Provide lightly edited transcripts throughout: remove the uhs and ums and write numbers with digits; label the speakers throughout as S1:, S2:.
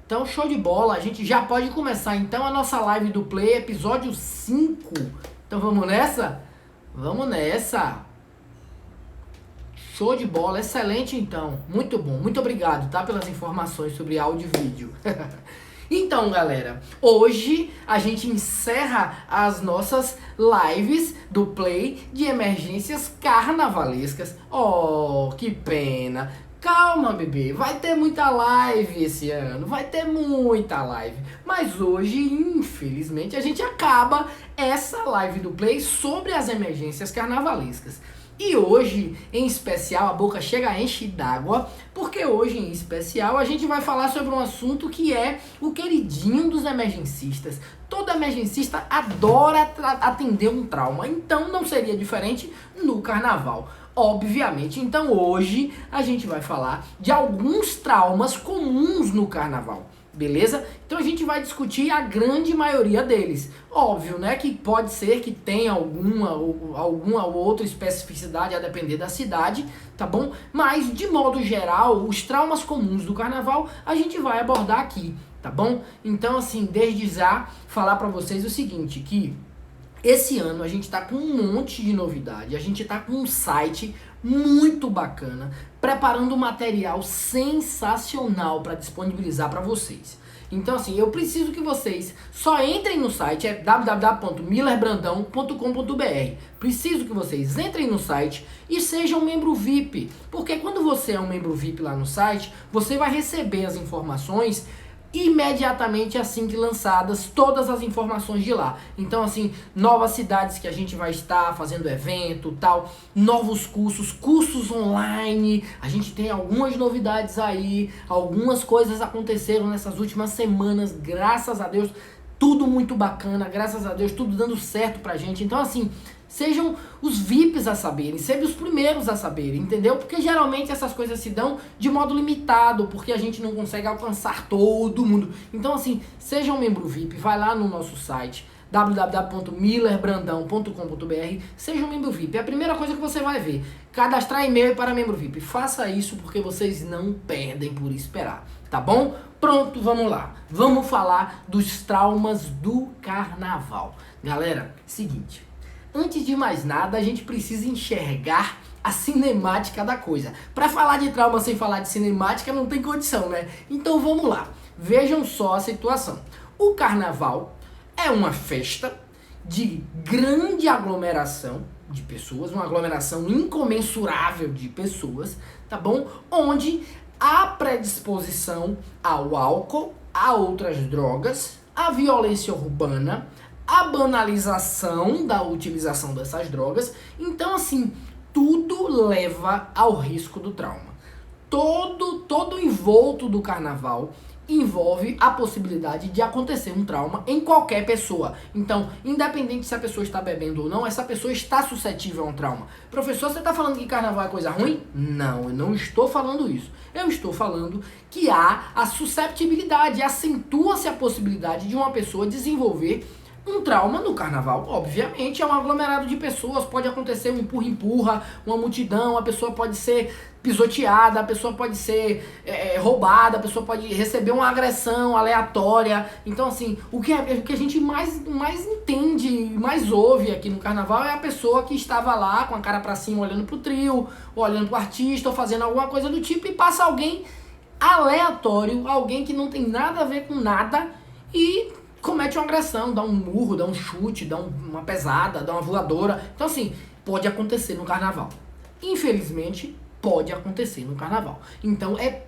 S1: Então, show de bola. A gente já pode começar, então, a nossa live do Play, episódio 5. Então, vamos nessa? Vamos nessa. Show de bola. Excelente, então. Muito bom. Muito obrigado, tá? Pelas informações sobre áudio e vídeo. Então, galera, hoje a gente encerra as nossas lives do Play de emergências carnavalescas. Oh, que pena. Calma, bebê, vai ter muita live esse ano, vai ter muita live. Mas hoje, infelizmente, a gente acaba essa live do Play sobre as emergências carnavalescas. E hoje, em especial, a boca chega a encher d'água, porque hoje, em especial, a gente vai falar sobre um assunto que é o queridinho dos emergencistas. Todo emergencista adora atender um trauma, então não seria diferente no carnaval. Obviamente, então hoje a gente vai falar de alguns traumas comuns no carnaval, beleza? Então a gente vai discutir a grande maioria deles. Óbvio, né, que pode ser que tenha alguma outra especificidade a depender da cidade, tá bom? Mas, de modo geral, os traumas comuns do carnaval a gente vai abordar aqui, tá bom? Então, assim, desde já, falar pra vocês o seguinte, que esse ano a gente tá com um monte de novidade, a gente tá com um site muito bacana, preparando um material sensacional para disponibilizar para vocês. Então assim, eu preciso que vocês só entrem no site, é www.millerbrandão.com.br. Preciso que vocês entrem no site e sejam membro VIP, porque quando você é um membro VIP lá no site, você vai receber as informações imediatamente assim que lançadas todas as informações de lá. Então assim, novas cidades que a gente vai estar fazendo evento, tal, novos cursos online, a gente tem algumas novidades aí, algumas coisas aconteceram nessas últimas semanas, graças a Deus, tudo muito bacana, graças a Deus, tudo dando certo pra gente. Então assim, sejam os VIPs a saberem, sejam os primeiros a saberem, entendeu? Porque geralmente essas coisas se dão de modo limitado, porque a gente não consegue alcançar todo mundo. Então assim, seja um membro VIP, vai lá no nosso site www.millerbrandão.com.br, seja um membro VIP. É a primeira coisa que você vai ver, cadastrar e-mail para membro VIP. Faça isso porque vocês não perdem por esperar, tá bom? Pronto, vamos lá. Vamos falar dos traumas do carnaval. Galera, seguinte, antes de mais nada, a gente precisa enxergar a cinemática da coisa. Para falar de trauma sem falar de cinemática não tem condição, né? Então vamos lá. Vejam só a situação. O carnaval é uma festa de grande aglomeração de pessoas, uma aglomeração incomensurável de pessoas, tá bom? Onde há predisposição ao álcool, a outras drogas, à violência urbana, a banalização da utilização dessas drogas. Então, assim, tudo leva ao risco do trauma. Todo envolto do carnaval envolve a possibilidade de acontecer um trauma em qualquer pessoa. Então, independente se a pessoa está bebendo ou não, essa pessoa está suscetível a um trauma. Professor, você está falando que carnaval é coisa ruim? Não, eu não estou falando isso. Eu estou falando que há a susceptibilidade, acentua-se a possibilidade de uma pessoa desenvolver um trauma no carnaval. Obviamente é um aglomerado de pessoas, pode acontecer um empurra-empurra, uma multidão, a pessoa pode ser pisoteada, a pessoa pode ser roubada, a pessoa pode receber uma agressão aleatória. Então assim, o que a gente mais entende, mais ouve aqui no carnaval é a pessoa que estava lá com a cara pra cima olhando pro trio, ou olhando pro artista, ou fazendo alguma coisa do tipo, e passa alguém aleatório, alguém que não tem nada a ver com nada e comete uma agressão, dá um murro, dá um chute, dá uma pesada, dá uma voadora. Então assim, pode acontecer no carnaval. Infelizmente, pode acontecer no carnaval. Então é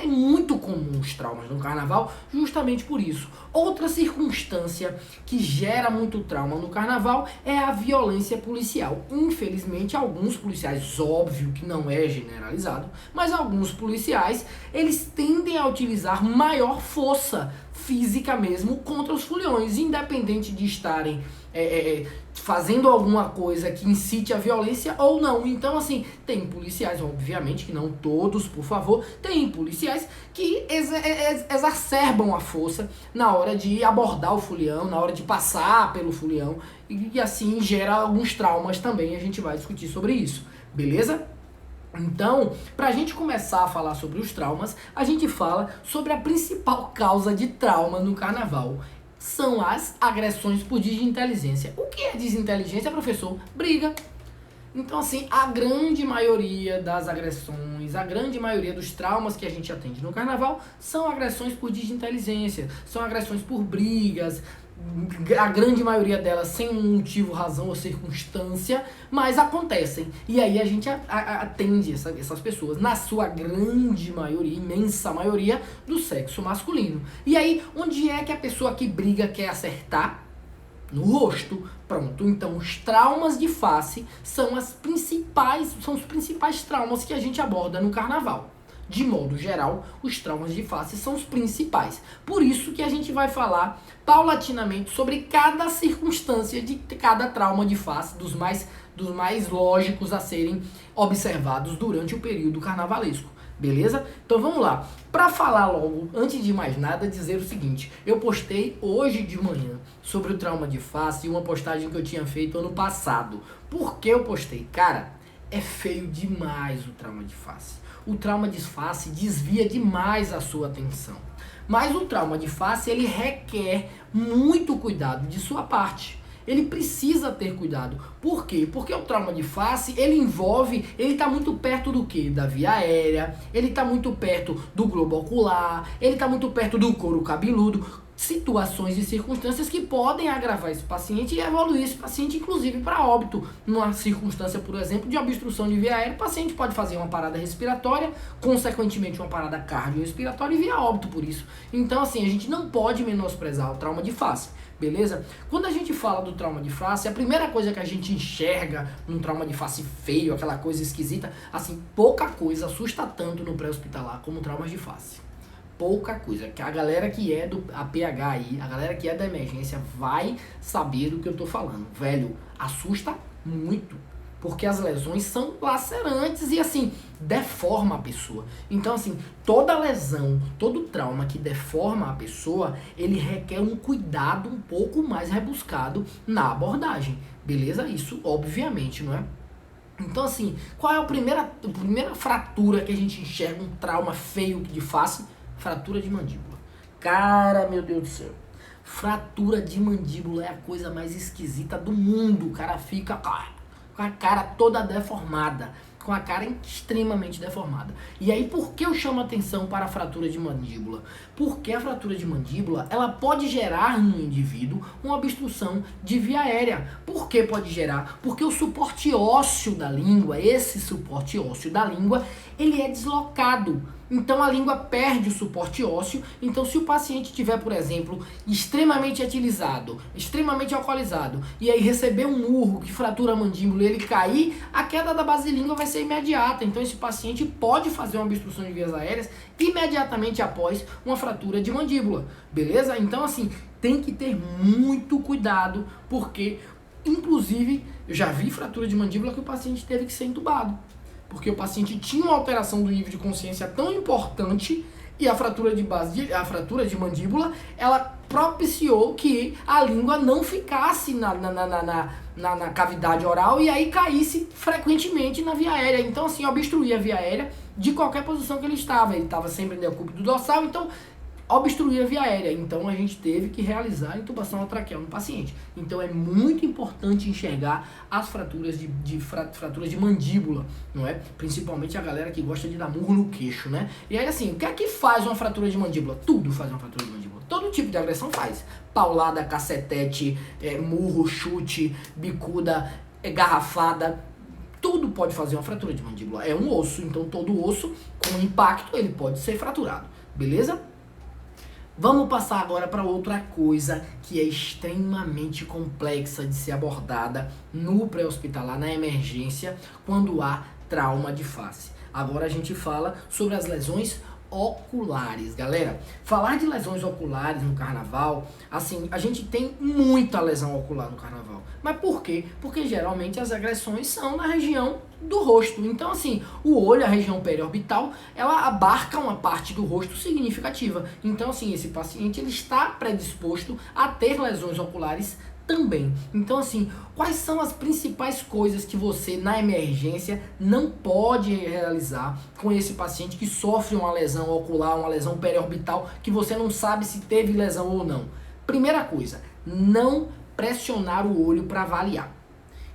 S1: muito comum os traumas no carnaval justamente por isso. Outra circunstância que gera muito trauma no carnaval é a violência policial. Infelizmente, alguns policiais, óbvio que não é generalizado, mas alguns policiais, eles tendem a utilizar maior força física mesmo contra os foliões, independente de estarem fazendo alguma coisa que incite a violência ou não. Então assim, tem policiais, obviamente que não todos, por favor, tem policiais que exacerbam a força na hora de abordar o folião, na hora de passar pelo folião, e assim gera alguns traumas também, a gente vai discutir sobre isso, beleza? Então, para a gente começar a falar sobre os traumas, a gente fala sobre a principal causa de trauma no carnaval. São as agressões por desinteligência. O que é desinteligência, professor? Briga. Então, assim, a grande maioria das agressões, a grande maioria dos traumas que a gente atende no carnaval são agressões por desinteligência, são agressões por brigas, a grande maioria delas sem um motivo, razão ou circunstância, mas acontecem. E aí a gente atende essas pessoas, na sua grande maioria, imensa maioria, do sexo masculino. E aí, onde é que a pessoa que briga quer acertar? No rosto. Pronto, então os traumas de face são os principais traumas que a gente aborda no carnaval. De modo geral, os traumas de face são os principais. Por isso que a gente vai falar paulatinamente sobre cada circunstância de cada trauma de face, dos mais lógicos a serem observados durante o período carnavalesco. Beleza? Então vamos lá. Para falar logo, antes de mais nada, dizer o seguinte. Eu postei hoje de manhã sobre o trauma de face, uma postagem que eu tinha feito ano passado. Por que eu postei? Cara, é feio demais o trauma de face. O trauma de face desvia demais a sua atenção. Mas o trauma de face, ele requer muito cuidado de sua parte. Ele precisa ter cuidado. Por quê? Porque o trauma de face, ele está muito perto do quê? Da via aérea, ele está muito perto do globo ocular, ele está muito perto do couro cabeludo, situações e circunstâncias que podem agravar esse paciente e evoluir esse paciente, inclusive, para óbito. Numa circunstância, por exemplo, de obstrução de via aérea, o paciente pode fazer uma parada respiratória, consequentemente uma parada cardiorrespiratória e vir a óbito por isso. Então, assim, a gente não pode menosprezar o trauma de face. Beleza? Quando a gente fala do trauma de face, a primeira coisa que a gente enxerga num trauma de face feio, aquela coisa esquisita, assim, pouca coisa assusta tanto no pré-hospitalar como traumas de face. Pouca coisa. Que a galera que é do APH aí, a galera que é da emergência vai saber do que eu tô falando. Velho, assusta muito. Porque as lesões são lacerantes e, assim, deforma a pessoa. Então, assim, toda lesão, todo trauma que deforma a pessoa, ele requer um cuidado um pouco mais rebuscado na abordagem. Beleza? Isso, obviamente, não é? Então, assim, qual é a primeira fratura que a gente enxerga um trauma feio de face? Fratura de mandíbula. Cara, meu Deus do céu. Fratura de mandíbula é a coisa mais esquisita do mundo. O cara fica com a cara toda deformada, com a cara extremamente deformada. E aí, por que eu chamo atenção para a fratura de mandíbula? Porque a fratura de mandíbula, ela pode gerar no indivíduo uma obstrução de via aérea. Por que pode gerar? Porque o suporte ósseo da língua, esse suporte ósseo da língua, ele é deslocado. Então a língua perde o suporte ósseo. Então, se o paciente tiver, por exemplo, extremamente etilizado, extremamente alcoolizado, e aí receber um murro que fratura a mandíbula e ele cair, a queda da base de língua vai ser imediata. Então esse paciente pode fazer uma obstrução de vias aéreas imediatamente após uma fratura de mandíbula. Beleza? Então, assim, tem que ter muito cuidado, porque, inclusive, eu já vi fratura de mandíbula que o paciente teve que ser entubado. Porque o paciente tinha uma alteração do nível de consciência tão importante e a fratura de mandíbula, ela propiciou que a língua não ficasse na cavidade oral e aí caísse frequentemente na via aérea. Então, assim, obstruía a via aérea de qualquer posição que ele estava. Ele estava sempre no decúbito dorsal, então obstruir a via aérea. Então a gente teve que realizar a intubação traqueal no paciente. Então é muito importante enxergar as fraturas fraturas de mandíbula, não é? Principalmente a galera que gosta de dar murro no queixo, né? E aí, assim, o que é que faz uma fratura de mandíbula? Tudo faz uma fratura de mandíbula. Todo tipo de agressão faz. Paulada, cacetete, murro, chute, bicuda, garrafada. Tudo pode fazer uma fratura de mandíbula. É um osso, então todo osso com impacto ele pode ser fraturado. Beleza? Vamos passar agora para outra coisa que é extremamente complexa de ser abordada no pré-hospitalar, na emergência, quando há trauma de face. Agora a gente fala sobre as lesões oculares, galera. Falar de lesões oculares no carnaval, assim, a gente tem muita lesão ocular no carnaval. Mas por quê? Porque geralmente as agressões são na região do rosto. Então, assim, o olho, a região periorbital, ela abarca uma parte do rosto significativa. Então, assim, esse paciente ele está predisposto a ter lesões oculares também. Então assim, quais são as principais coisas que você na emergência não pode realizar com esse paciente que sofre uma lesão ocular, uma lesão periorbital, que você não sabe se teve lesão ou não? Primeira coisa, não pressionar o olho para avaliar.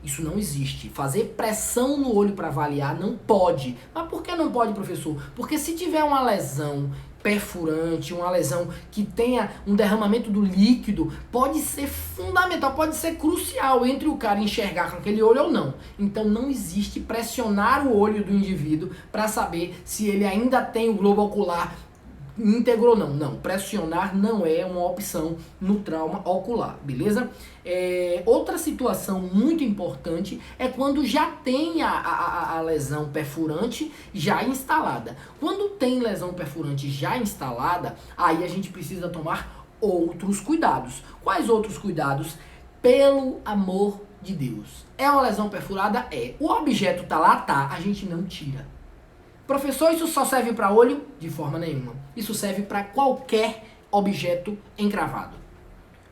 S1: Isso não existe. Fazer pressão no olho para avaliar não pode. Mas por que não pode, professor? Porque se tiver uma lesão perfurante, uma lesão que tenha um derramamento do líquido, pode ser fundamental, pode ser crucial entre o cara enxergar com aquele olho ou não. Então não existe pressionar o olho do indivíduo para saber se ele ainda tem o globo ocular íntegro ou não. Não, pressionar não é uma opção no trauma ocular, beleza? Outra situação muito importante é quando já tem a lesão perfurante já instalada. Quando tem lesão perfurante já instalada, aí a gente precisa tomar outros cuidados. Quais outros cuidados? Pelo amor de Deus. É uma lesão perfurada? É. O objeto tá lá? Tá. A gente não tira. Professor, isso só serve para olho? De forma nenhuma. Isso serve para qualquer objeto encravado.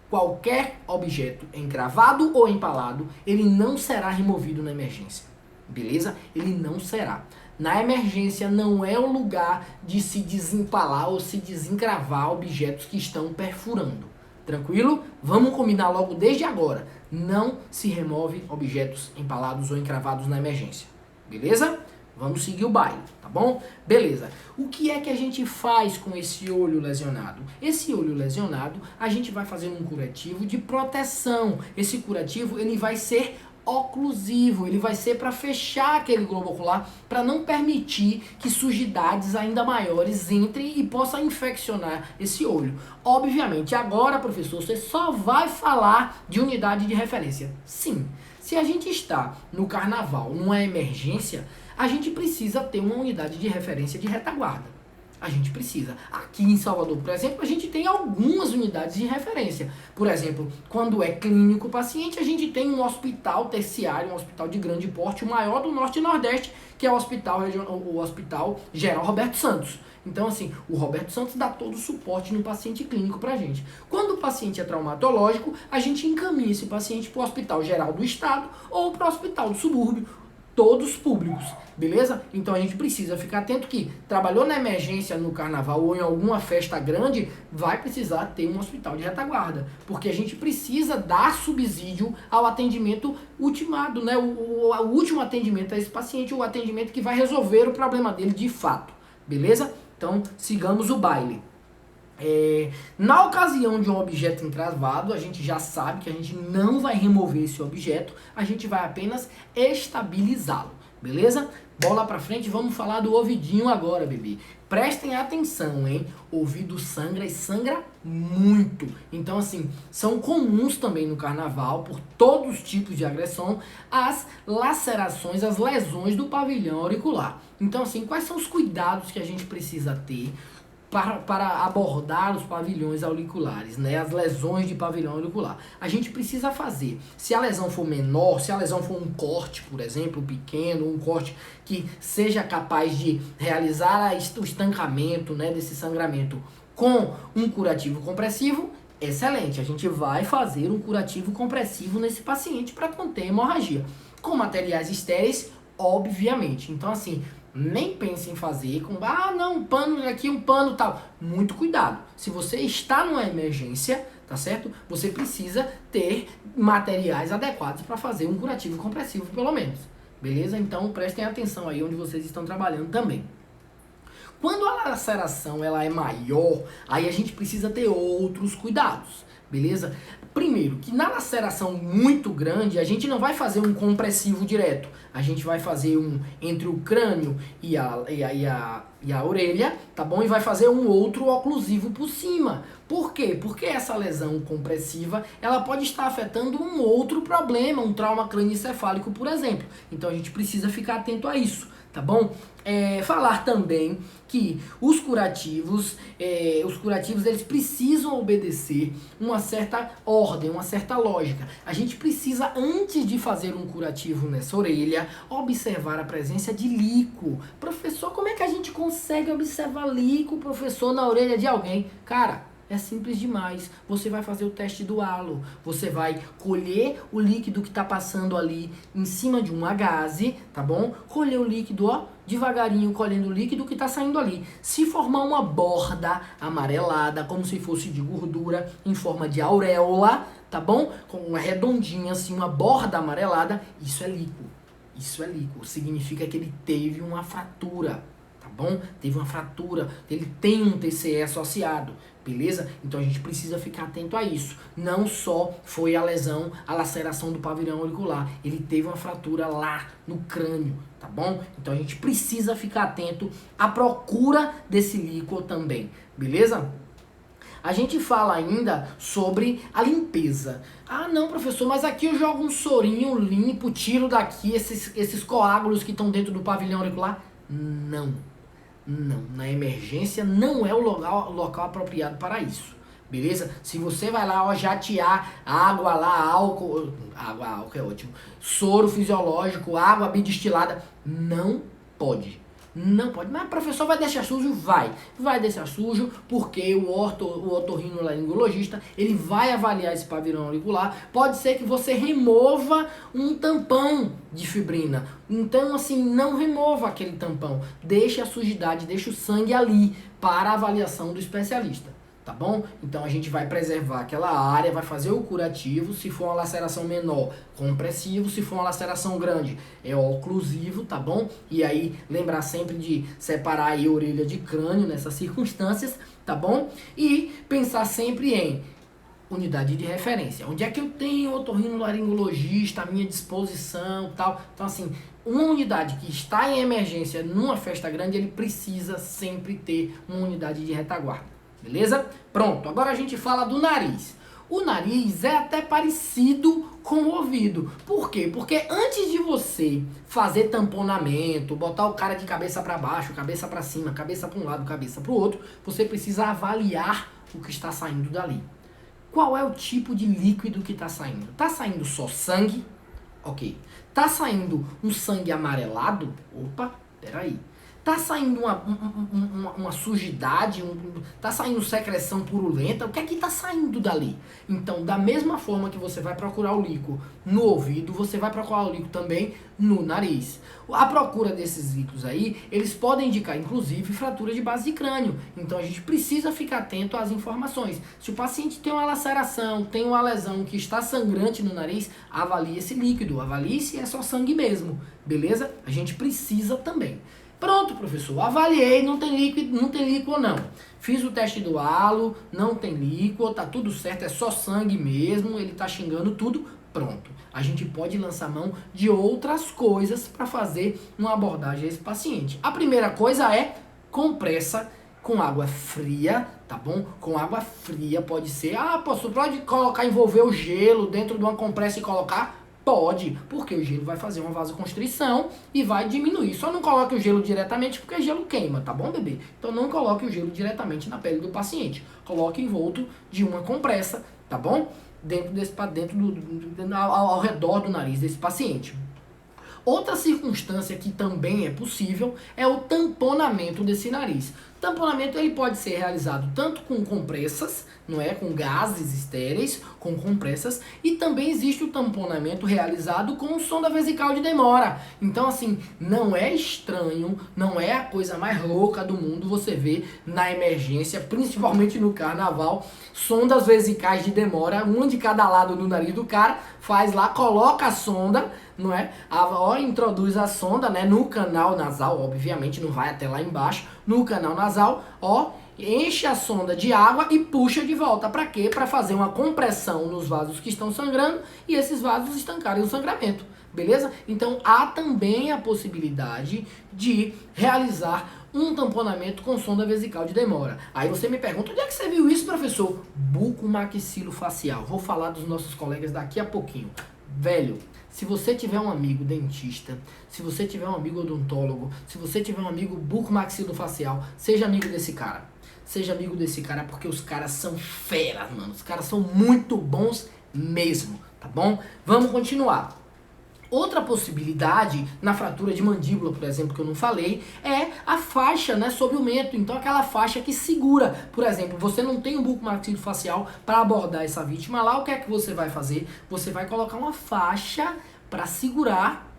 S1: Qualquer objeto encravado ou empalado, ele não será removido na emergência. Beleza? Ele não será. Na emergência não é o lugar de se desempalar ou se desencravar objetos que estão perfurando. Tranquilo? Vamos combinar logo desde agora. Não se remove objetos empalados ou encravados na emergência. Beleza? Vamos seguir o baile, tá bom? Beleza. O que é que a gente faz com esse olho lesionado? Esse olho lesionado, a gente vai fazer um curativo de proteção. Esse curativo, ele vai ser oclusivo, ele vai ser para fechar aquele globo ocular, para não permitir que sujidades ainda maiores entrem e possam infeccionar esse olho. Obviamente, agora, professor, você só vai falar de unidade de referência. Sim. Se a gente está no carnaval, numa emergência, a gente precisa ter uma unidade de referência de retaguarda. A gente precisa. Aqui em Salvador, por exemplo, a gente tem algumas unidades de referência. Por exemplo, quando é clínico paciente, a gente tem um hospital terciário, um hospital de grande porte, o maior do Norte e Nordeste, que é o Hospital Geral Roberto Santos. Então, assim, o Roberto Santos dá todo o suporte no paciente clínico pra gente. Quando o paciente é traumatológico, a gente encaminha esse paciente para o Hospital Geral do Estado ou para o Hospital do Subúrbio, todos públicos, beleza? Então a gente precisa ficar atento que trabalhou na emergência no carnaval ou em alguma festa grande, vai precisar ter um hospital de retaguarda, porque a gente precisa dar subsídio ao atendimento ultimado, né? O último atendimento a esse paciente, o atendimento que vai resolver o problema dele de fato, beleza? Então sigamos o baile. Na ocasião de um objeto encravado, a gente já sabe que a gente não vai remover esse objeto, a gente vai apenas estabilizá-lo, beleza? Bola pra frente, vamos falar do ouvidinho agora, bebê. Prestem atenção, hein? Ouvido sangra e sangra muito. Então, assim, são comuns também no carnaval, por todos os tipos de agressão, as lacerações, as lesões do pavilhão auricular. Então, assim, quais são os cuidados que a gente precisa ter para abordar os pavilhões auriculares, né? As lesões de pavilhão auricular? A gente precisa fazer, se a lesão for menor, se a lesão for um corte, por exemplo, pequeno, um corte que seja capaz de realizar o estancamento, né, desse sangramento com um curativo compressivo, excelente, a gente vai fazer um curativo compressivo nesse paciente para conter hemorragia. Com materiais estéreis, obviamente. Então, assim, nem pense em fazer com, um pano aqui, um pano tal. Muito cuidado. Se você está numa emergência, tá certo? Você precisa ter materiais adequados para fazer um curativo compressivo, pelo menos. Beleza? Então, prestem atenção aí onde vocês estão trabalhando também. Quando a laceração ela é maior, aí a gente precisa ter outros cuidados. Beleza? Primeiro, que na laceração muito grande, a gente não vai fazer um compressivo direto. A gente vai fazer um entre o crânio e a orelha, tá bom? E vai fazer um outro oclusivo por cima. Por quê? Porque essa lesão compressiva, ela pode estar afetando um outro problema, um trauma crânioencefálico, por exemplo. Então a gente precisa ficar atento a isso, tá bom? Falar também que os curativos eles precisam obedecer uma certa ordem, uma certa lógica. A gente precisa, antes de fazer um curativo nessa orelha, observar a presença de líquido. Professor, como é que a gente consegue observar líquido, professor, na orelha de alguém? Cara, É simples demais. Você vai fazer o teste do halo. Você vai colher o líquido que está passando ali em cima de uma gaze, tá bom? Colher o líquido, ó, devagarinho, colhendo o líquido que está saindo ali. Se formar uma borda amarelada, como se fosse de gordura, em forma de auréola, tá bom? Com uma redondinha assim, uma borda amarelada, isso é líquido. Isso é líquido. Significa que ele teve uma fratura. Bom, teve uma fratura, ele tem um TCE associado, beleza? Então a gente precisa ficar atento a isso. Não só foi a lesão, a laceração do pavilhão auricular, ele teve uma fratura lá no crânio, tá bom? Então a gente precisa ficar atento à procura desse líquido também, beleza? A gente fala ainda sobre a limpeza. Ah, não, professor, mas aqui eu jogo um sorinho limpo, tiro daqui esses coágulos que estão dentro do pavilhão auricular. Não. Não, na emergência não é o local apropriado para isso, beleza? Se você vai lá, ó, jatear água lá, álcool é ótimo, soro fisiológico, água bidestilada, não pode. Não pode. Mas professor, vai deixar sujo? Vai deixar sujo, porque o otorrinolaringologista, ele vai avaliar esse pavilhão auricular. Pode ser que você remova um tampão de fibrina. Então, assim, não remova aquele tampão. Deixe a sujidade, deixe o sangue ali para a avaliação do especialista. Tá bom? Então a gente vai preservar aquela área, vai fazer o curativo. Se for uma laceração menor, compressivo. Se for uma laceração grande, é oclusivo, tá bom? E aí lembrar sempre de separar aí a orelha de crânio nessas circunstâncias, tá bom? E pensar sempre em unidade de referência. Onde é que eu tenho otorrinolaringologista à minha disposição, tal? Então assim, uma unidade que está em emergência numa festa grande, ele precisa sempre ter uma unidade de retaguarda. Beleza? Pronto, agora a gente fala do nariz. O nariz é até parecido com o ouvido. Por quê? Porque antes de você fazer tamponamento, botar o cara de cabeça para baixo, cabeça para cima, cabeça para um lado, cabeça para o outro, você precisa avaliar o que está saindo dali. Qual é o tipo de líquido que está saindo? Está saindo só sangue? Ok. Está saindo um sangue amarelado? Opa, peraí. Tá saindo uma sujidade, tá saindo secreção purulenta, o que é que tá saindo dali? Então, da mesma forma que você vai procurar o líquido no ouvido, você vai procurar o líquido também no nariz. A procura desses líquidos aí, eles podem indicar, inclusive, fratura de base de crânio. Então, a gente precisa ficar atento às informações. Se o paciente tem uma laceração, tem uma lesão que está sangrante no nariz, avalie esse líquido, avalie se é só sangue mesmo, beleza? A gente precisa também. Pronto, professor, avaliei, não tem líquido não. Fiz o teste do halo, não tem líquido, tá tudo certo, é só sangue mesmo, ele tá xingando tudo, pronto. A gente pode lançar mão de outras coisas para fazer uma abordagem a esse paciente. A primeira coisa é compressa com água fria, tá bom? Com água fria pode ser, professor, pode colocar, envolver o gelo dentro de uma compressa e colocar? Pode, porque o gelo vai fazer uma vasoconstrição e vai diminuir. Só não coloque o gelo diretamente, porque o gelo queima, tá bom, bebê? Então não coloque o gelo diretamente na pele do paciente. Coloque envolto de uma compressa, tá bom? Ao redor do nariz desse paciente. Outra circunstância que também é possível é o tamponamento desse nariz. O tamponamento ele pode ser realizado tanto com compressas, não é, com gases estéreis, com compressas, e também existe o tamponamento realizado com sonda vesical de Demora. Então assim, não é estranho, não é a coisa mais louca do mundo você ver na emergência, principalmente no carnaval, sondas vesicais de Demora, uma de cada lado do nariz do cara, faz lá, coloca a sonda, não é? Introduz a sonda, né, no canal nasal, obviamente não vai até lá embaixo, no canal nasal, enche a sonda de água e puxa de volta. Para quê? Para fazer uma compressão nos vasos que estão sangrando e esses vasos estancarem o sangramento. Beleza? Então há também a possibilidade de realizar um tamponamento com sonda vesical de Demora. Aí você me pergunta, onde é que você viu isso, professor? Bucomaxilofacial. Vou falar dos nossos colegas daqui a pouquinho. Velho, se você tiver um amigo dentista, se você tiver um amigo odontólogo, se você tiver um amigo bucomaxilofacial, seja amigo desse cara. Seja amigo desse cara, porque os caras são feras, mano. Os caras são muito bons mesmo, tá bom? Vamos continuar. Outra possibilidade, na fratura de mandíbula, por exemplo, que eu não falei, é a faixa, né, sobre o mento. Então, aquela faixa que segura. Por exemplo, você não tem um buco maxilofacial para abordar essa vítima lá, o que é que você vai fazer? Você vai colocar uma faixa para segurar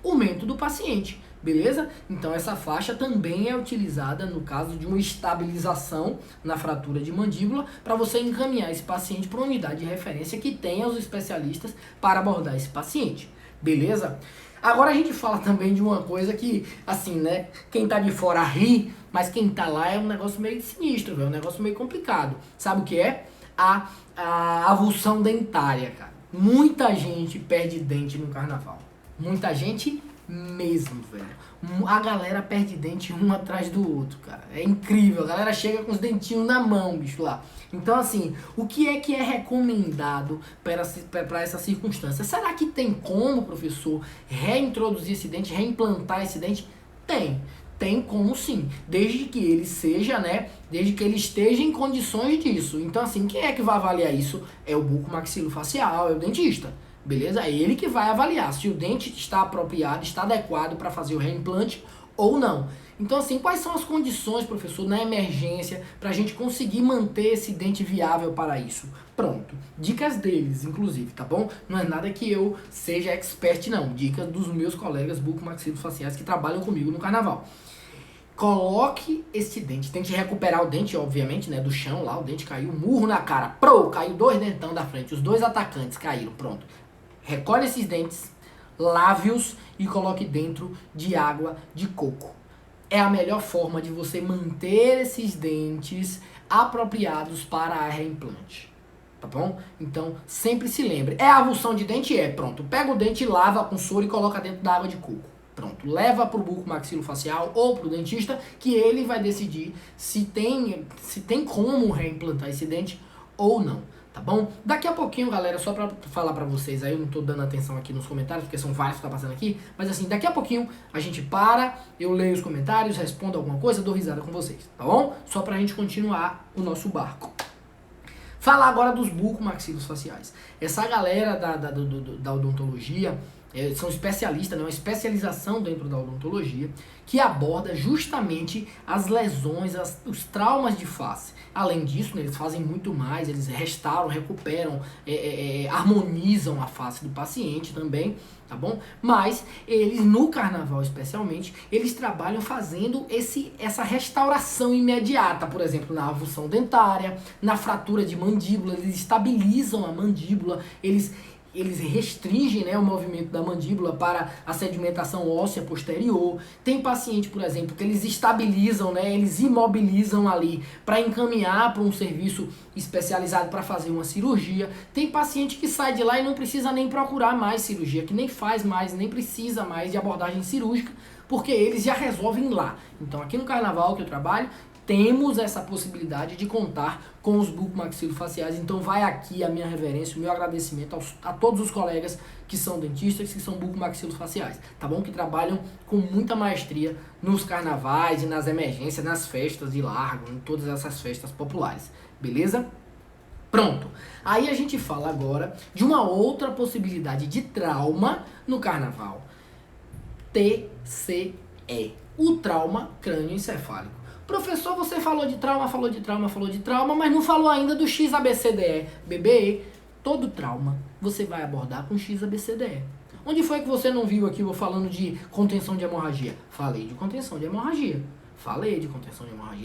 S1: o mento do paciente, beleza? Então, essa faixa também é utilizada no caso de uma estabilização na fratura de mandíbula para você encaminhar esse paciente para uma unidade de referência que tenha os especialistas para abordar esse paciente. Beleza? Agora a gente fala também de uma coisa que, assim, né? Quem tá de fora ri, mas quem tá lá é um negócio meio sinistro, velho. Um negócio meio complicado. Sabe o que é? A avulsão dentária, cara. Muita gente perde dente no carnaval. Muita gente mesmo, velho. A galera perde dente um atrás do outro, cara. É incrível. A galera chega com os dentinhos na mão, bicho, lá. Então, assim, o que é recomendado para essa circunstância? Será que tem como, professor, reintroduzir esse dente, reimplantar esse dente? Tem. Tem como sim, desde que ele seja, né, desde que ele esteja em condições disso. Então, assim, quem é que vai avaliar isso? É o bucomaxilofacial, é o dentista. Beleza? É ele que vai avaliar se o dente está apropriado, está adequado para fazer o reimplante ou não. Então, assim, quais são as condições, professor, na emergência, para a gente conseguir manter esse dente viável para isso? Pronto. Dicas deles, inclusive, tá bom? Não é nada que eu seja expert, não. Dicas dos meus colegas bucomaxilofaciais que trabalham comigo no carnaval. Coloque esse dente, tente recuperar o dente, obviamente, né, do chão lá, o dente caiu, murro na cara, caiu 2 dentão da frente, os 2 atacantes caíram, pronto. Recolhe esses dentes, lave-os e coloque dentro de água de coco. É a melhor forma de você manter esses dentes apropriados para a reimplante, tá bom? Então, sempre se lembre. É avulsão de dente? É, pronto. Pega o dente, lava com soro e coloca dentro da água de coco. Pronto. Leva para o bucomaxilofacial ou para o dentista, que ele vai decidir se tem como reimplantar esse dente ou não. Tá bom? Daqui a pouquinho, galera, só pra falar pra vocês aí, eu não tô dando atenção aqui nos comentários, porque são vários que tá passando aqui, mas assim, daqui a pouquinho a gente para, eu leio os comentários, respondo alguma coisa, dou risada com vocês, tá bom? Só pra gente continuar o nosso barco. Falar agora dos bucomaxilofaciais. Essa galera da odontologia, são especialistas, né? Uma especialização dentro da odontologia que aborda justamente as lesões, os traumas de face. Além disso, né, eles fazem muito mais, eles restauram, recuperam, harmonizam a face do paciente também, tá bom? Mas eles, no carnaval especialmente, eles trabalham fazendo essa restauração imediata, por exemplo, na avulsão dentária, na fratura de mandíbula, eles estabilizam a mandíbula, eles restringem, né, o movimento da mandíbula para a sedimentação óssea posterior. Tem paciente, por exemplo, que eles estabilizam, né, eles imobilizam ali para encaminhar para um serviço especializado para fazer uma cirurgia. Tem paciente que sai de lá e não precisa nem procurar mais cirurgia, que nem faz mais, nem precisa mais de abordagem cirúrgica, porque eles já resolvem lá. Então, aqui no carnaval que eu trabalho, temos essa possibilidade de contar com os bucomaxilofaciais. Então vai aqui a minha reverência, o meu agradecimento a todos os colegas que são dentistas, que são bucomaxilofaciais, tá bom? Que trabalham com muita maestria nos carnavais e nas emergências, nas festas de largo, em todas essas festas populares, beleza? Pronto. Aí a gente fala agora de uma outra possibilidade de trauma no carnaval. TCE, o trauma crânioencefálico. Professor, você falou de trauma, mas não falou ainda do XABCDE. Bebê, todo trauma você vai abordar com XABCDE. Onde foi que você não viu aqui eu falando de contenção de hemorragia? Falei de contenção de hemorragia.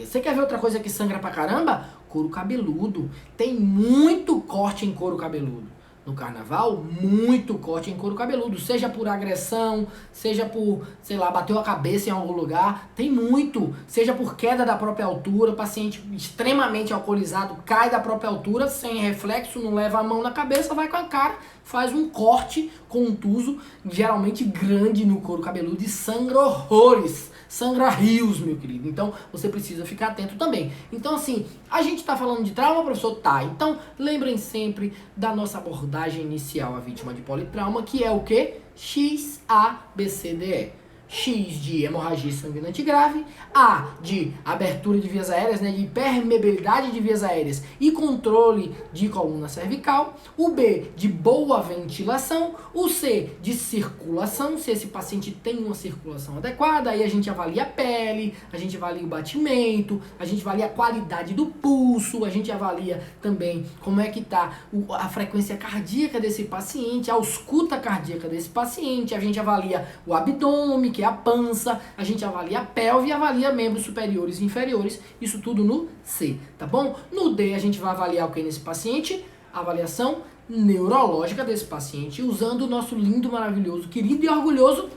S1: Você quer ver outra coisa que sangra pra caramba? Couro cabeludo. Tem muito corte em couro cabeludo. No carnaval, muito corte em couro cabeludo, seja por agressão, seja por, sei lá, bateu a cabeça em algum lugar, tem muito, seja por queda da própria altura, paciente extremamente alcoolizado cai da própria altura, sem reflexo, não leva a mão na cabeça, vai com a cara, faz um corte contuso, geralmente grande no couro cabeludo e sangra horrores. Sangra rios, meu querido. Então, você precisa ficar atento também. Então, assim, a gente tá falando de trauma, professor? Tá. Então, lembrem sempre da nossa abordagem inicial à vítima de politrauma, que é o quê? XABCDE. X de hemorragia sanguinante grave, A de abertura de vias aéreas, né, de permeabilidade de vias aéreas e controle de coluna cervical, o B de boa ventilação, o C de circulação, se esse paciente tem uma circulação adequada, aí a gente avalia a pele, a gente avalia o batimento, a gente avalia a qualidade do pulso, a gente avalia também como é que está a frequência cardíaca desse paciente, a ausculta cardíaca desse paciente, a gente avalia o abdômen, que é a pança, a gente avalia a pelve e avalia membros superiores e inferiores, isso tudo no C, tá bom? No D a gente vai avaliar o que nesse paciente? A avaliação neurológica desse paciente, usando o nosso lindo, maravilhoso, querido e orgulhoso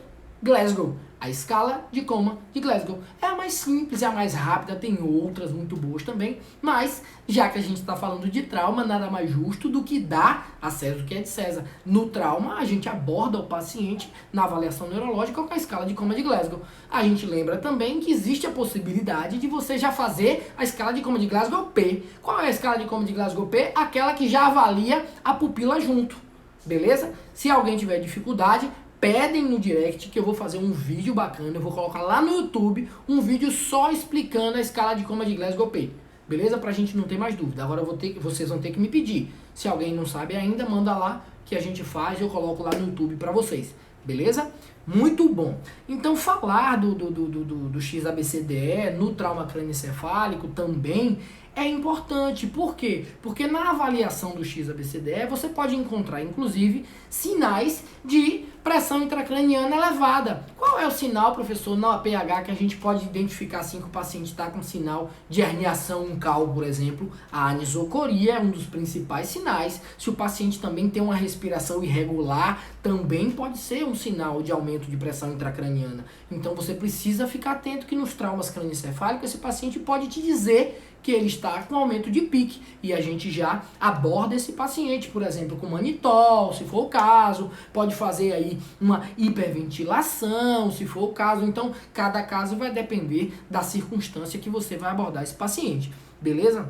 S1: Glasgow. A escala de coma de Glasgow é a mais simples, é a mais rápida, tem outras muito boas também, mas já que a gente está falando de trauma, nada mais justo do que dar a César o que é de César. No trauma, a gente aborda o paciente na avaliação neurológica com a escala de coma de Glasgow. A gente lembra também que existe a possibilidade de você já fazer a escala de coma de Glasgow P. Qual é a escala de coma de Glasgow P? Aquela que já avalia a pupila junto, beleza? Se alguém tiver dificuldade, pedem no direct que eu vou fazer um vídeo bacana, eu vou colocar lá no YouTube um vídeo só explicando a escala de coma de Glasgow P. Beleza? Pra gente não ter mais dúvida. Agora vocês vão ter que me pedir. Se alguém não sabe ainda, manda lá que a gente faz, eu coloco lá no YouTube pra vocês. Beleza? Muito bom. Então falar do XABCDE no trauma crânioencefálico também é importante. Por quê? Porque na avaliação do XABCDE você pode encontrar, inclusive, sinais de pressão intracraniana elevada. Qual é o sinal, professor, na pH que a gente pode identificar assim que o paciente está com sinal de herniação uncal, por exemplo? A anisocoria é um dos principais sinais. Se o paciente também tem uma respiração irregular, também pode ser um sinal de aumento de pressão intracraniana. Então você precisa ficar atento que nos traumas crânioencefálicos esse paciente pode te dizer que ele está com aumento de pique e a gente já aborda esse paciente, por exemplo, com manitol, se for o caso, pode fazer aí uma hiperventilação, se for o caso. Então, cada caso vai depender da circunstância que você vai abordar esse paciente, beleza?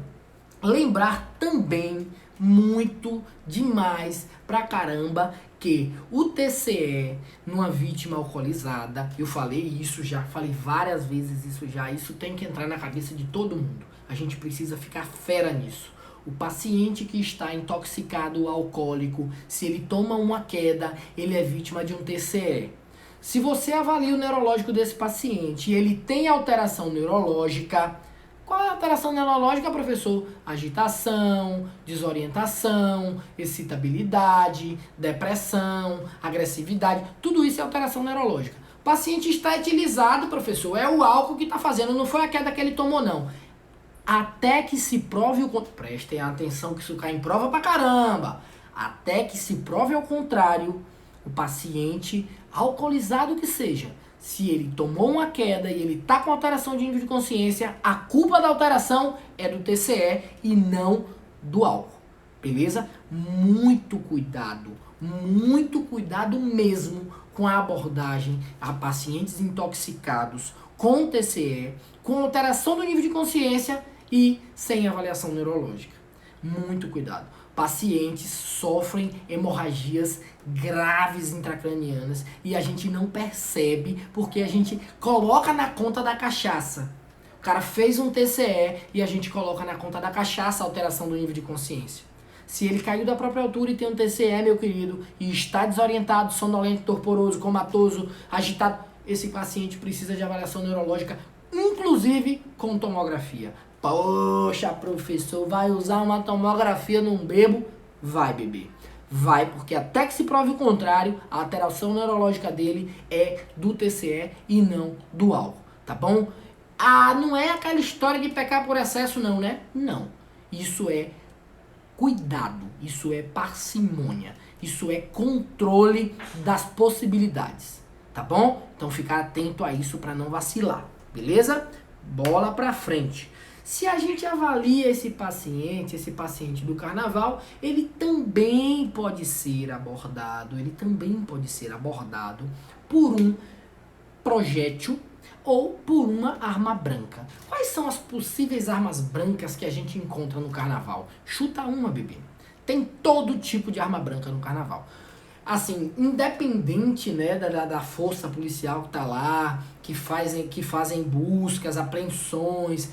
S1: Lembrar também muito demais pra caramba que o TCE numa vítima alcoolizada, eu falei isso já, falei várias vezes isso tem que entrar na cabeça de todo mundo. A gente precisa ficar fera nisso. O paciente que está intoxicado alcoólico, se ele toma uma queda, ele é vítima de um TCE. Se você avalia o neurológico desse paciente e ele tem alteração neurológica, qual é a alteração neurológica, professor? Agitação, desorientação, excitabilidade, depressão, agressividade, tudo isso é alteração neurológica. O paciente está etilizado, professor, é o álcool que está fazendo, não foi a queda que ele tomou, não. Até que se prove o contrário. Prestem atenção que isso cai em prova pra caramba. Até que se prove ao contrário, o paciente, alcoolizado que seja, se ele tomou uma queda e ele tá com alteração de nível de consciência, a culpa da alteração é do TCE e não do álcool. Beleza? Muito cuidado mesmo com a abordagem a pacientes intoxicados com TCE, com alteração do nível de consciência e sem avaliação neurológica. Muito cuidado. Pacientes sofrem hemorragias graves intracranianas e a gente não percebe porque a gente coloca na conta da cachaça. O cara fez um TCE e a gente coloca na conta da cachaça a alteração do nível de consciência. Se ele caiu da própria altura e tem um TCE, meu querido, e está desorientado, sonolento, torporoso, comatoso, agitado, esse paciente precisa de avaliação neurológica, inclusive com tomografia. Poxa, professor, vai usar uma tomografia num bebo? Vai, bebê. Vai, porque até que se prove o contrário, a alteração neurológica dele é do TCE e não do álcool, tá bom? Ah, não é aquela história de pecar por excesso não, né? Não. Isso é cuidado, isso é parcimônia, isso é controle das possibilidades, tá bom? Então ficar atento a isso para não vacilar, beleza? Bola pra frente. Se a gente avalia esse paciente do carnaval, ele também pode ser abordado, por um projétil ou por uma arma branca. Quais são as possíveis armas brancas que a gente encontra no carnaval? Chuta uma, bebê. Tem todo tipo de arma branca no carnaval. assim, independente, né, da força policial que tá lá, que fazem buscas, apreensões,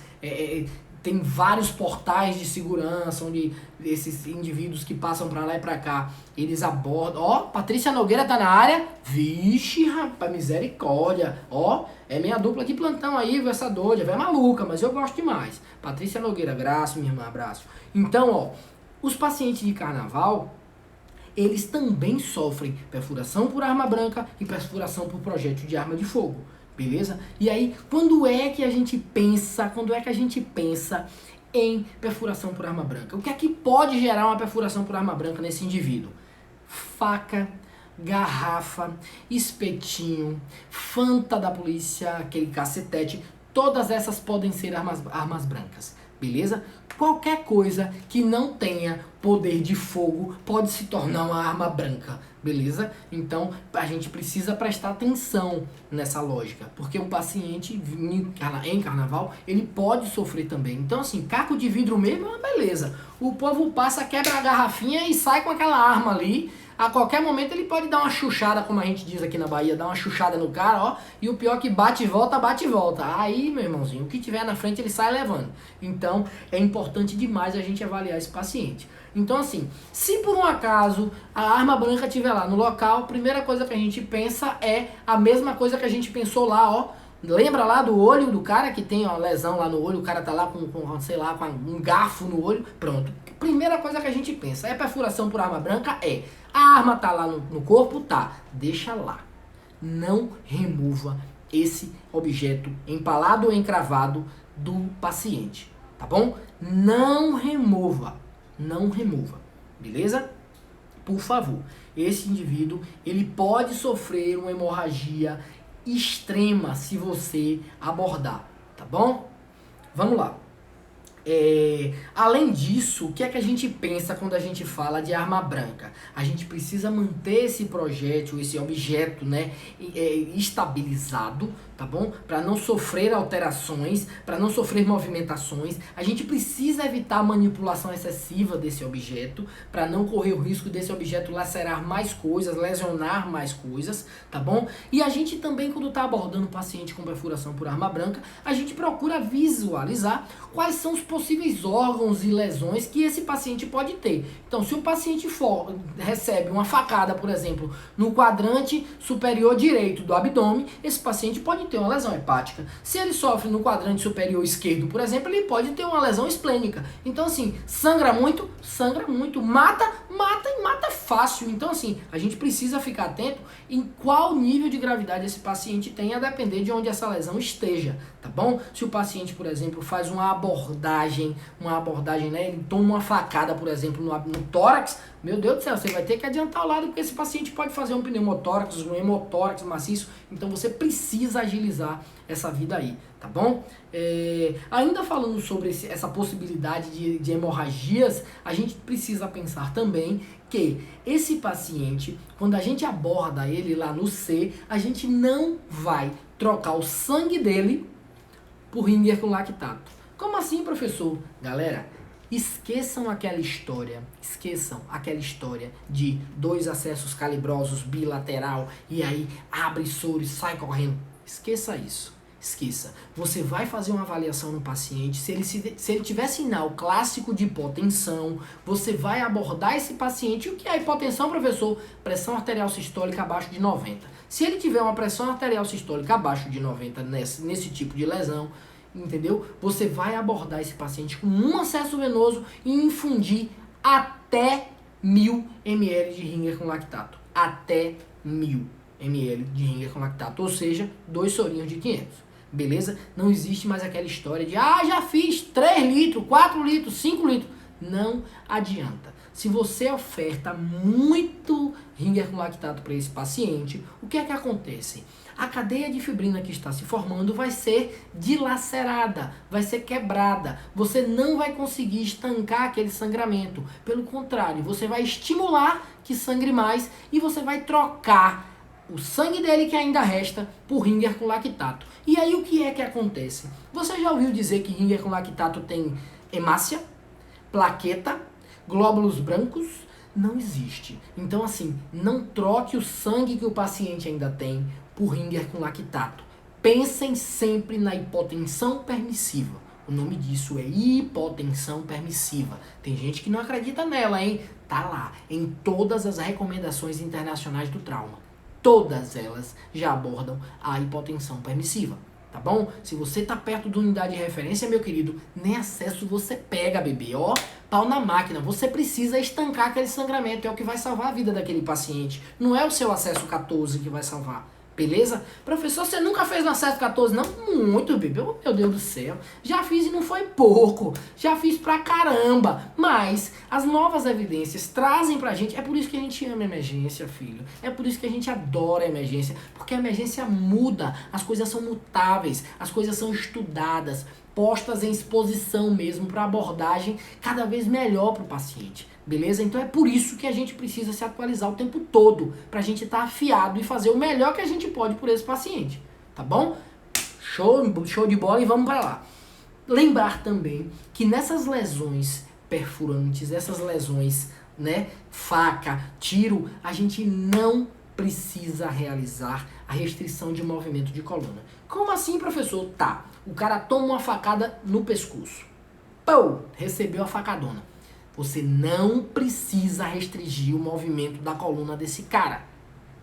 S1: tem vários portais de segurança onde esses indivíduos que passam pra lá e pra cá, eles abordam. Ó, Patrícia Nogueira tá na área. Vixe, rapaz, misericórdia. Ó, é minha dupla de plantão aí, viu, essa doida. É maluca, mas eu gosto demais. Patrícia Nogueira, abraço, minha irmã, abraço. Então, ó, os pacientes de carnaval, eles também sofrem perfuração por arma branca e perfuração por projétil de arma de fogo. Beleza? E aí, quando é que a gente pensa em perfuração por arma branca? O que é que pode gerar uma perfuração por arma branca nesse indivíduo? Faca, garrafa, espetinho, Fanta da polícia, aquele cacetete, todas essas podem ser armas brancas. Beleza? Qualquer coisa que não tenha poder de fogo pode se tornar uma arma branca, beleza? Então a gente precisa prestar atenção nessa lógica, porque o paciente em carnaval, ele pode sofrer também. Então assim, caco de vidro mesmo é uma beleza. O povo passa, quebra a garrafinha e sai com aquela arma ali. A qualquer momento ele pode dar uma chuchada, como a gente diz aqui na Bahia, dar uma chuchada no cara, ó. E o pior é que bate e volta, bate e volta. Aí, meu irmãozinho, o que tiver na frente ele sai levando. Então, é importante demais a gente avaliar esse paciente. Então, assim, se por um acaso a arma branca estiver lá no local, a primeira coisa que a gente pensa é a mesma coisa que a gente pensou lá, ó. Lembra lá do olho do cara que tem uma lesão lá no olho, o cara tá lá sei lá, com um garfo no olho, pronto. Primeira coisa que a gente pensa, é perfuração por arma branca? É. A arma tá lá no corpo? Tá. Deixa lá. Não remova esse objeto empalado ou encravado do paciente, tá bom? Não remova. Não remova. Beleza? Por favor. Esse indivíduo, ele pode sofrer uma hemorragia extrema se você abordar, tá bom? Vamos lá. Além disso, o que é que a gente pensa quando a gente fala de arma branca? A gente precisa manter esse projétil, esse objeto, né, estabilizado, tá bom? Para não sofrer alterações, para não sofrer movimentações. A gente precisa evitar a manipulação excessiva desse objeto, para não correr o risco desse objeto lacerar mais coisas, lesionar mais coisas, tá bom? E a gente também, quando está abordando um paciente com perfuração por arma branca, a gente procura visualizar quais são os possíveis órgãos e lesões que esse paciente pode ter. Então, se o paciente recebe uma facada, por exemplo, no quadrante superior direito do abdômen, esse paciente pode ter uma lesão hepática. Se ele sofre no quadrante superior esquerdo, por exemplo, ele pode ter uma lesão esplênica. Então, assim, sangra muito, mata e mata fácil. Então, assim, a gente precisa ficar atento em qual nível de gravidade esse paciente tem, a depender de onde essa lesão esteja, tá bom? Se o paciente, por exemplo, faz uma abordagem, né, ele toma uma facada, por exemplo, no tórax, meu Deus do céu, você vai ter que adiantar o lado, porque esse paciente pode fazer um pneumotórax, um hemotórax maciço, então você precisa agilizar essa vida aí, tá bom? Ainda falando sobre essa possibilidade de hemorragias, a gente precisa pensar também que esse paciente, quando a gente aborda ele lá no C, a gente não vai trocar o sangue dele por Ringer com lactato. Como assim, professor? Galera, esqueçam aquela história de 2 acessos calibrosos bilateral e aí abre soro e sai correndo. Esqueça isso. Esqueça. Você vai fazer uma avaliação no paciente. Se ele tiver sinal clássico de hipotensão, você vai abordar esse paciente. O que é hipotensão, professor? Pressão arterial sistólica abaixo de 90. Se ele tiver uma pressão arterial sistólica abaixo de 90 nesse tipo de lesão, entendeu? Você vai abordar esse paciente com um acesso venoso e infundir até 1000 ml de Ringer com lactato. Até 1000 ml de Ringer com lactato, ou seja, 2 sorinhos de 500. Beleza? Não existe mais aquela história de já fiz 3 litros, 4 litros, 5 litros. Não adianta. Se você oferta muito Ringer com lactato para esse paciente, o que é que acontece? A cadeia de fibrina que está se formando vai ser dilacerada, vai ser quebrada. Você não vai conseguir estancar aquele sangramento. Pelo contrário, você vai estimular que sangre mais e você vai trocar o sangue dele que ainda resta por Ringer com lactato. E aí o que é que acontece? Você já ouviu dizer que Ringer com lactato tem hemácia, plaqueta, glóbulos brancos, Não existe. Então, assim, não troque o sangue que o paciente ainda tem por Ringer com lactato. Pensem sempre na hipotensão permissiva. O nome disso é hipotensão permissiva. Tem gente que não acredita nela, hein? Tá lá, em todas as recomendações internacionais do trauma. Todas elas já abordam a hipotensão permissiva. Tá bom? Se você tá perto da unidade de referência, meu querido, nem acesso você pega, bebê. Ó, pau na máquina. Você precisa estancar aquele sangramento. É o que vai salvar a vida daquele paciente. Não é o seu acesso 14 que vai salvar. Beleza? Professor, você nunca fez no acesso 14? Não? Muito, bebê. Oh, meu Deus do céu. Já fiz e não foi pouco. Já fiz pra caramba. Mas as novas evidências trazem pra gente. É por isso que a gente ama a emergência, filho. É por isso que a gente adora a emergência. Porque a emergência muda. As coisas são mutáveis. As coisas são estudadas. Postas em exposição mesmo para abordagem cada vez melhor para o paciente. Beleza? Então é por isso que a gente precisa se atualizar o tempo todo, para a gente estar afiado e fazer o melhor que a gente pode por esse paciente. Tá bom? Show de bola e vamos para lá. Lembrar também que nessas lesões perfurantes, essas lesões, né, faca, tiro, a gente não precisa realizar a restrição de movimento de coluna. Como assim, professor? Tá, o cara toma uma facada no pescoço. Pô, recebeu a facadona. Você não precisa restringir o movimento da coluna desse cara,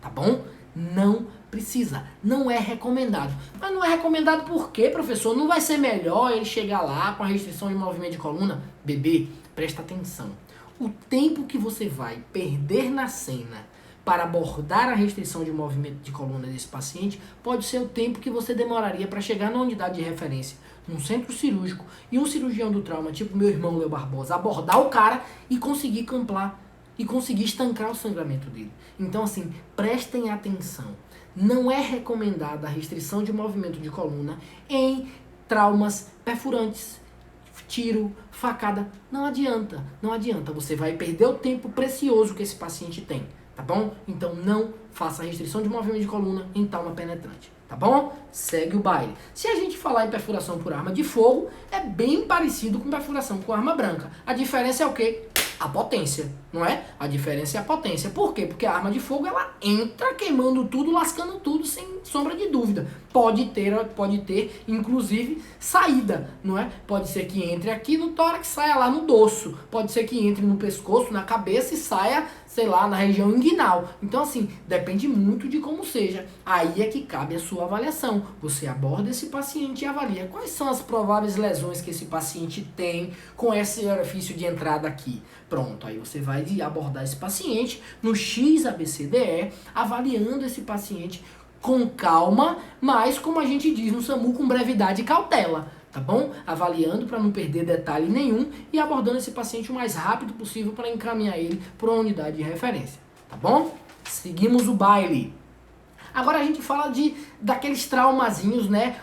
S1: tá bom? Não precisa, não é recomendado. Mas não é recomendado por quê, professor? Não vai ser melhor ele chegar lá com a restrição de movimento de coluna? Bebê, presta atenção. O tempo que você vai perder na cena para abordar a restrição de movimento de coluna desse paciente pode ser o tempo que você demoraria para chegar na unidade de referência, num centro cirúrgico, e um cirurgião do trauma, tipo meu irmão Leo Barbosa, abordar o cara e conseguir camplar, e conseguir estancar o sangramento dele. Então, assim, prestem atenção. Não é recomendada a restrição de movimento de coluna em traumas perfurantes, tiro, facada. Não adianta, não adianta. Você vai perder o tempo precioso que esse paciente tem. Tá bom? Então não faça restrição de movimento de coluna em trauma penetrante. Tá bom? Segue o baile. Se a gente falar em perfuração por arma de fogo, é bem parecido com perfuração com arma branca. A diferença é o quê? A potência, não é? A diferença é a potência. Por quê? Porque a arma de fogo, ela entra queimando tudo, lascando tudo, sem sombra de dúvida. Pode ter, inclusive, saída, não é? Pode ser que entre aqui no tórax, saia lá no dorso. Pode ser que entre no pescoço, na cabeça e saia, sei lá, na região inguinal. Então, assim, depende muito de como seja. Aí é que cabe a sua avaliação. Você aborda esse paciente e avalia quais são as prováveis lesões que esse paciente tem com esse orifício de entrada aqui. Pronto, aí você vai abordar esse paciente no XABCDE, avaliando esse paciente com calma, mas como a gente diz no SAMU, com brevidade e cautela, tá bom? Avaliando para não perder detalhe nenhum e abordando esse paciente o mais rápido possível para encaminhar ele para uma unidade de referência, tá bom? Seguimos o baile. Agora a gente fala daqueles traumazinhos, né?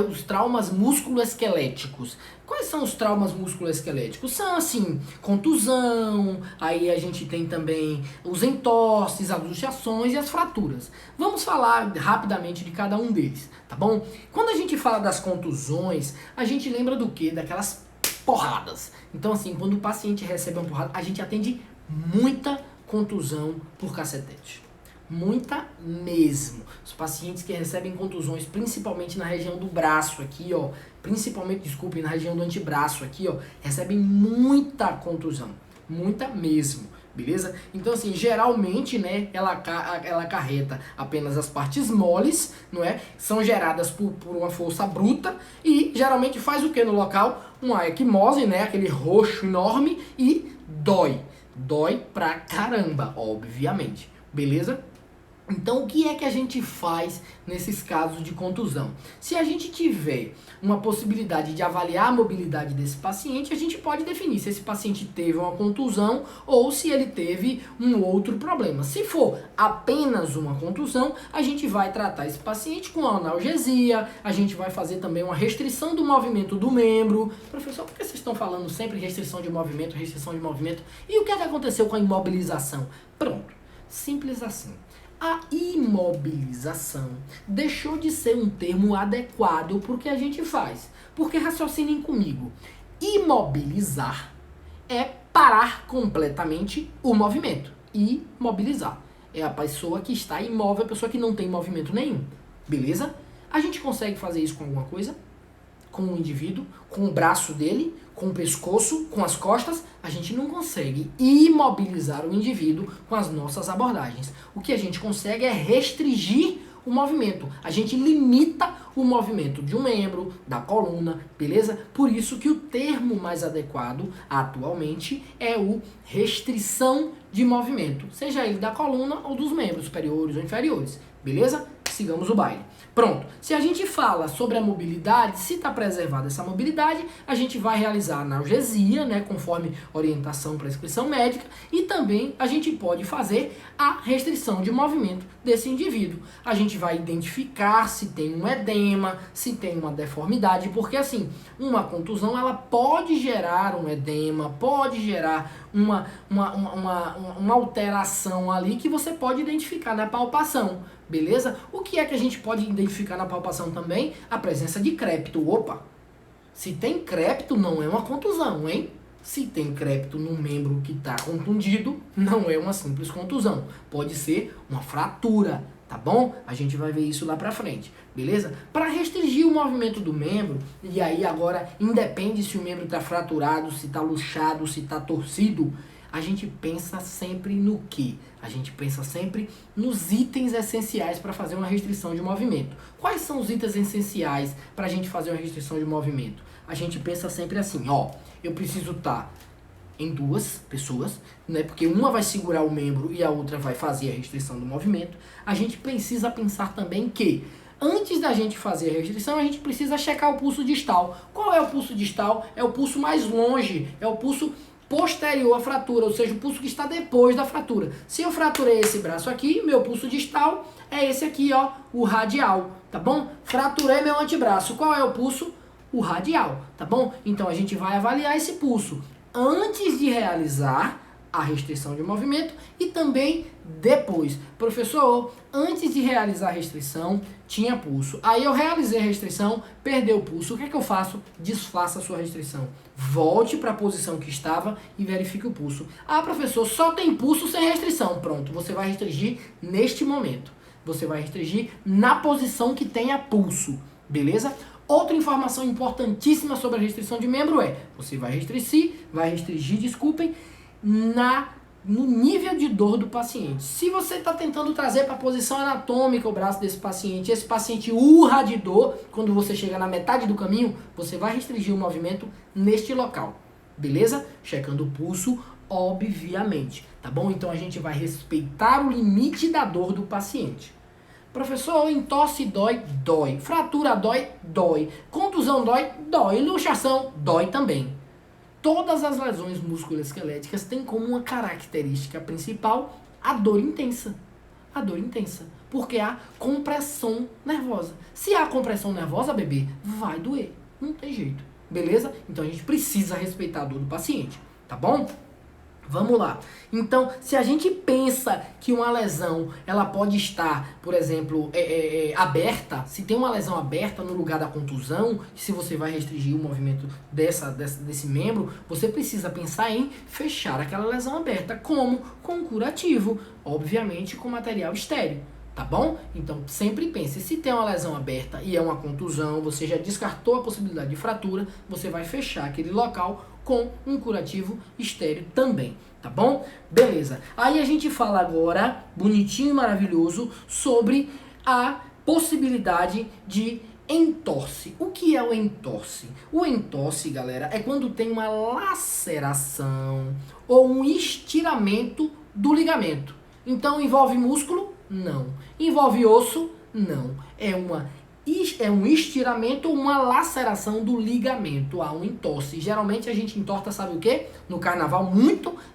S1: Os traumas musculoesqueléticos. Quais são os traumas musculoesqueléticos? São, assim, contusão, aí a gente tem também os entorses, as luxações e as fraturas. Vamos falar rapidamente de cada um deles, tá bom? Quando a gente fala das contusões, a gente lembra do quê? Daquelas porradas. Então, assim, quando o paciente recebe uma porrada, a gente atende muita contusão por cacetete. Muita mesmo. Os pacientes que recebem contusões, principalmente na região do braço aqui, ó, na região do antebraço aqui, ó, recebem muita contusão, muita mesmo, beleza? Então, assim, geralmente, né, ela acarreta apenas as partes moles, não é? São geradas por uma força bruta e geralmente faz o que no local? Uma equimose, né, aquele roxo enorme e dói pra caramba, obviamente, beleza? Então, o que é que a gente faz nesses casos de contusão? Se a gente tiver uma possibilidade de avaliar a mobilidade desse paciente, a gente pode definir se esse paciente teve uma contusão ou se ele teve um outro problema. Se for apenas uma contusão, a gente vai tratar esse paciente com analgesia, a gente vai fazer também uma restrição do movimento do membro. Professor, por que vocês estão falando sempre restrição de movimento? E o que é que aconteceu com a imobilização? Pronto, simples assim. A imobilização deixou de ser um termo adequado para o que a gente faz. Porque raciocinem comigo. Imobilizar é parar parar completamente o movimento. Imobilizar. É a pessoa que está imóvel, a pessoa que não tem movimento nenhum. Beleza? A gente consegue fazer isso com alguma coisa? Com o indivíduo, com o braço dele, com o pescoço, com as costas? A gente não consegue imobilizar o indivíduo com as nossas abordagens. O que a gente consegue é restringir o movimento. A gente limita o movimento de um membro, da coluna, beleza? Por isso que o termo mais adequado atualmente é o restrição de movimento, seja ele da coluna ou dos membros superiores ou inferiores, beleza? Sigamos o baile. Pronto, se a gente fala sobre a mobilidade, se está preservada essa mobilidade, a gente vai realizar analgesia, né, conforme orientação para prescrição médica, e também a gente pode fazer a restrição de movimento desse indivíduo. A gente vai identificar se tem um edema, se tem uma deformidade, porque assim, uma contusão ela pode gerar um edema, pode gerar uma alteração ali que você pode identificar na palpação. Beleza? O que é que a gente pode identificar na palpação também? A presença de crépito. Opa! Se tem crépito, não é uma contusão, hein? Se tem crépito no membro que está contundido, não é uma simples contusão. Pode ser uma fratura, tá bom? A gente vai ver isso lá pra frente, beleza? Para restringir o movimento do membro, e aí agora independe se o membro está fraturado, se está luxado, se está torcido, a gente pensa sempre no quê? A gente pensa sempre nos itens essenciais para fazer uma restrição de movimento. Quais são os itens essenciais para a gente fazer uma restrição de movimento? A gente pensa sempre assim, ó, eu preciso estar em duas pessoas, né? Porque uma vai segurar o membro e a outra vai fazer a restrição do movimento. A gente precisa pensar também que antes da gente fazer a restrição, a gente precisa checar o pulso distal. Qual é o pulso distal? É o pulso mais longe, é o pulso posterior à fratura, ou seja, o pulso que está depois da fratura. Se eu fraturei esse braço aqui, meu pulso distal é esse aqui, ó, o radial, tá bom? Fraturei meu antebraço. Qual é o pulso? O radial, tá bom? Então a gente vai avaliar esse pulso antes de realizar a restrição de movimento e também depois. Professor, antes de realizar a restrição, tinha pulso. Aí eu realizei a restrição, perdeu o pulso. O que é que eu faço? Desfaça a sua restrição. Volte para a posição que estava e verifique o pulso. Ah, professor, só tem pulso sem restrição. Pronto, você vai restringir neste momento. Você vai restringir na posição que tenha pulso, beleza? Outra informação importantíssima sobre a restrição de membro é, você vai restringir, desculpem, no nível de dor do paciente. Se você está tentando trazer para a posição anatômica o braço desse paciente, esse paciente urra de dor, quando você chega na metade do caminho, você vai restringir o movimento neste local, beleza? Checando o pulso, obviamente, tá bom? Então a gente vai respeitar o limite da dor do paciente. Professor, entorse dói? Dói. Fratura dói? Dói. Contusão dói? Dói. Luxação? Dói também. Todas as lesões musculoesqueléticas têm como uma característica principal a dor intensa. A dor intensa. Porque há compressão nervosa. Se há compressão nervosa, bebê, vai doer. Não tem jeito. Beleza? Então a gente precisa respeitar a dor do paciente. Tá bom? Vamos lá. Então, se a gente pensa que uma lesão ela pode estar, por exemplo, aberta, se tem uma lesão aberta no lugar da contusão, se você vai restringir o movimento desse membro, você precisa pensar em fechar aquela lesão aberta. Como? Com um curativo, obviamente com material estéril. Tá bom? Então, sempre pense, se tem uma lesão aberta e é uma contusão, você já descartou a possibilidade de fratura, você vai fechar aquele local com um curativo estéril também, tá bom? Beleza. Aí a gente fala agora, bonitinho e maravilhoso, sobre a possibilidade de entorse. O que é o entorse? O entorse, galera, é quando tem uma laceração ou um estiramento do ligamento. Então, envolve músculo? Não. Envolve osso? Não. É um estiramento ou uma laceração do ligamento. Há um entorse. Geralmente a gente entorta, sabe o quê? No carnaval,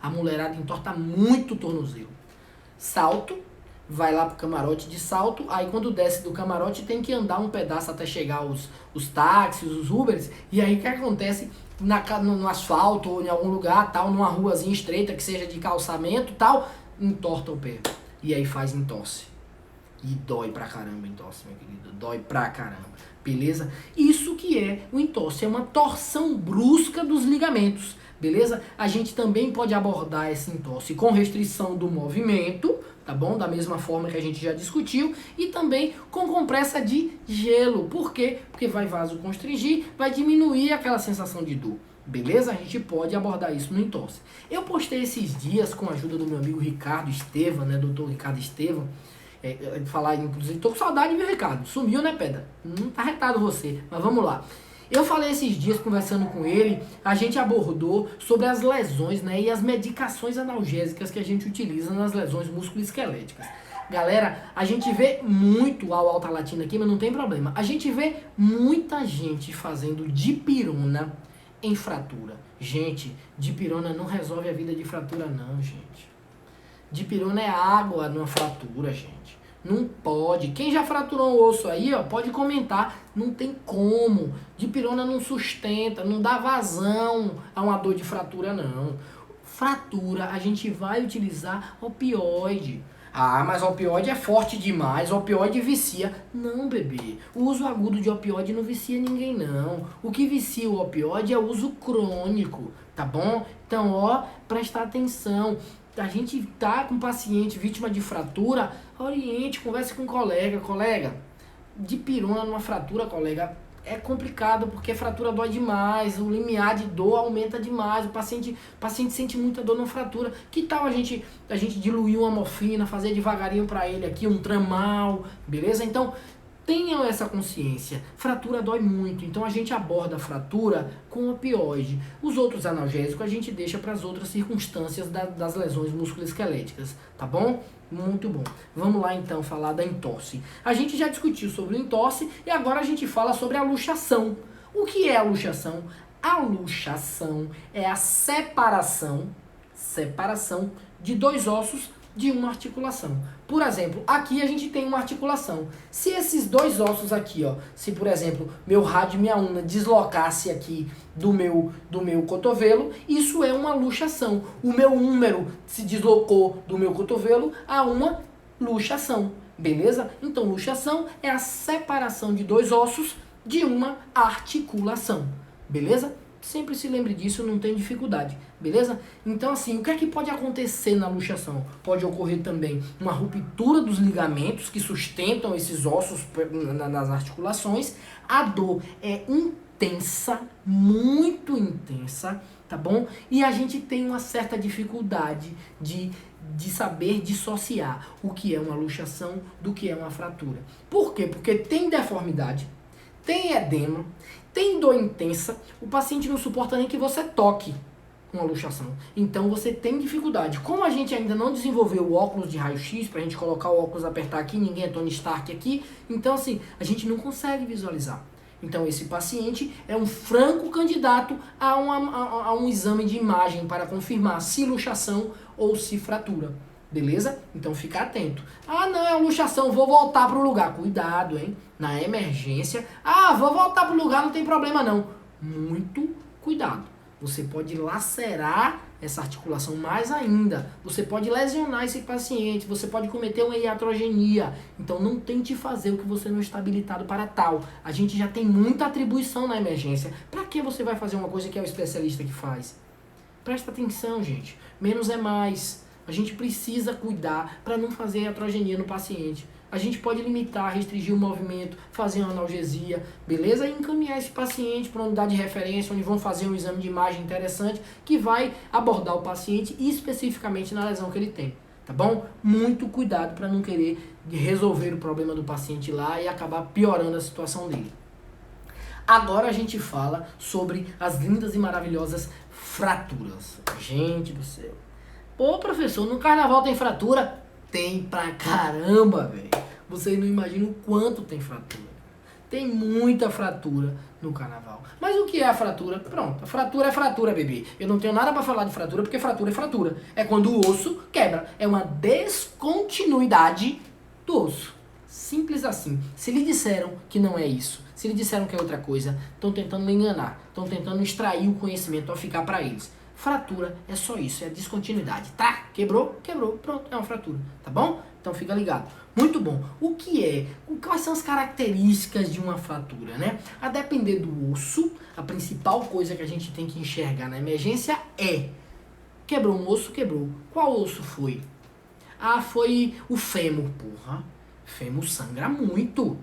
S1: a mulherada entorta muito o tornozelo. Salto, vai lá pro camarote de salto, aí quando desce do camarote tem que andar um pedaço até chegar os táxis, os Ubers, e aí o que acontece? No asfalto ou em algum lugar, tal, numa ruazinha estreita que seja de calçamento, tal, entorta o pé. E aí faz entorse. E dói pra caramba entorse, meu querido. Dói pra caramba. Beleza? Isso que é o entorse. É uma torção brusca dos ligamentos. beleza? A gente também pode abordar essa entorse com restrição do movimento, tá bom? Da mesma forma que a gente já discutiu, e também com compressa de gelo. Por quê? Porque vai vasoconstrigir, vai diminuir aquela sensação de dor. Beleza? A gente pode abordar isso no entorse. Eu postei esses dias com a ajuda do meu amigo Ricardo Estevam, né? Doutor Ricardo Estevam. Falar, inclusive, tô com saudade, meu Ricardo. Sumiu, né, pedra? Tá retado você, mas vamos lá. Eu falei esses dias, conversando com ele, a gente abordou sobre as lesões, né, e as medicações analgésicas que a gente utiliza nas lesões musculoesqueléticas. Galera, a gente vê muito ao alta latina aqui, mas não tem problema. A gente vê muita gente fazendo dipirona em fratura. Gente, dipirona não resolve a vida de fratura não, gente. Dipirona é água numa fratura, gente. Não pode. Quem já fraturou um osso aí, ó, pode comentar. Não tem como. Dipirona não sustenta, não dá vazão a uma dor de fratura, não. Fratura, a gente vai utilizar opioide. Ah, mas opioide é forte demais, opioide vicia. Não, bebê. O uso agudo de opioide não vicia ninguém, não. O que vicia o opioide é o uso crônico, tá bom? Então, ó, presta atenção. A gente tá com paciente vítima de fratura, oriente, converse com um colega, dipirona numa fratura, colega, é complicado porque a fratura dói demais, o limiar de dor aumenta demais, o paciente sente muita dor na fratura. Que tal a gente diluir uma morfina, fazer devagarinho para ele aqui, um tramal, beleza? Então, tenham essa consciência. Fratura dói muito, então a gente aborda a fratura com opioide. Os outros analgésicos a gente deixa para as outras circunstâncias das lesões musculoesqueléticas, tá bom? Muito bom. Vamos lá então falar da entorse. A gente já discutiu sobre o entorse e agora a gente fala sobre a luxação. O que é a luxação? A luxação é a separação de dois ossos de uma articulação. Por exemplo, aqui a gente tem uma articulação. Se esses dois ossos aqui, ó, se por exemplo, meu rádio e minha ulna deslocasse aqui do meu cotovelo, isso é uma luxação. O meu húmero se deslocou do meu cotovelo a uma luxação. Beleza? Então, luxação é a separação de dois ossos de uma articulação. Beleza? Sempre se lembre disso, não tem dificuldade, beleza? Então assim, o que é que pode acontecer na luxação? Pode ocorrer também uma ruptura dos ligamentos que sustentam esses ossos nas articulações. A dor é intensa, muito intensa, tá bom? E a gente tem uma certa dificuldade de saber dissociar o que é uma luxação do que é uma fratura. Por quê? Porque tem deformidade, tem edema, tem dor intensa, o paciente não suporta nem que você toque uma luxação. Então você tem dificuldade. Como a gente ainda não desenvolveu o óculos de raio-x, pra gente colocar o óculos, apertar aqui, ninguém é Tony Stark aqui, então assim, a gente não consegue visualizar. Então esse paciente é um franco candidato a um exame de imagem para confirmar se luxação ou se fratura. Beleza? Então fica atento. Ah, não, é uma luxação, vou voltar pro lugar. Cuidado, hein? Na emergência. Ah, vou voltar pro lugar, não tem problema não. Muito cuidado. Você pode lacerar essa articulação mais ainda. Você pode lesionar esse paciente. Você pode cometer uma iatrogenia. Então não tente fazer o que você não está habilitado para tal. A gente já tem muita atribuição na emergência. Para que você vai fazer uma coisa que é o especialista que faz? Presta atenção, gente. Menos é mais. A gente precisa cuidar para não fazer iatrogenia no paciente. A gente pode limitar, restringir o movimento, fazer uma analgesia, beleza? E encaminhar esse paciente para uma unidade de referência, onde vão fazer um exame de imagem interessante que vai abordar o paciente especificamente na lesão que ele tem, tá bom? Muito cuidado para não querer resolver o problema do paciente lá e acabar piorando a situação dele. Agora a gente fala sobre as lindas e maravilhosas fraturas. Gente do céu. Pô, professor, no carnaval tem fratura? Tem pra caramba, velho. Vocês não imaginam o quanto tem fratura. Tem muita fratura no carnaval. Mas o que é a fratura? Pronto, a fratura é fratura, bebê. Eu não tenho nada pra falar de fratura, porque fratura é fratura. É quando o osso quebra. É uma descontinuidade do osso. Simples assim. Se lhe disseram que não é isso, se lhe disseram que é outra coisa, estão tentando me enganar. Estão tentando extrair o conhecimento ao ficar pra eles. Fratura é só isso, é descontinuidade. Tá? Quebrou, quebrou, pronto, é uma fratura, tá bom? Então fica ligado. Muito bom. O que é? Quais são as características de uma fratura, né? A depender do osso, a principal coisa que a gente tem que enxergar na emergência é: quebrou um osso, quebrou. Qual osso foi? Ah, foi o fêmur, porra. Fêmur sangra muito.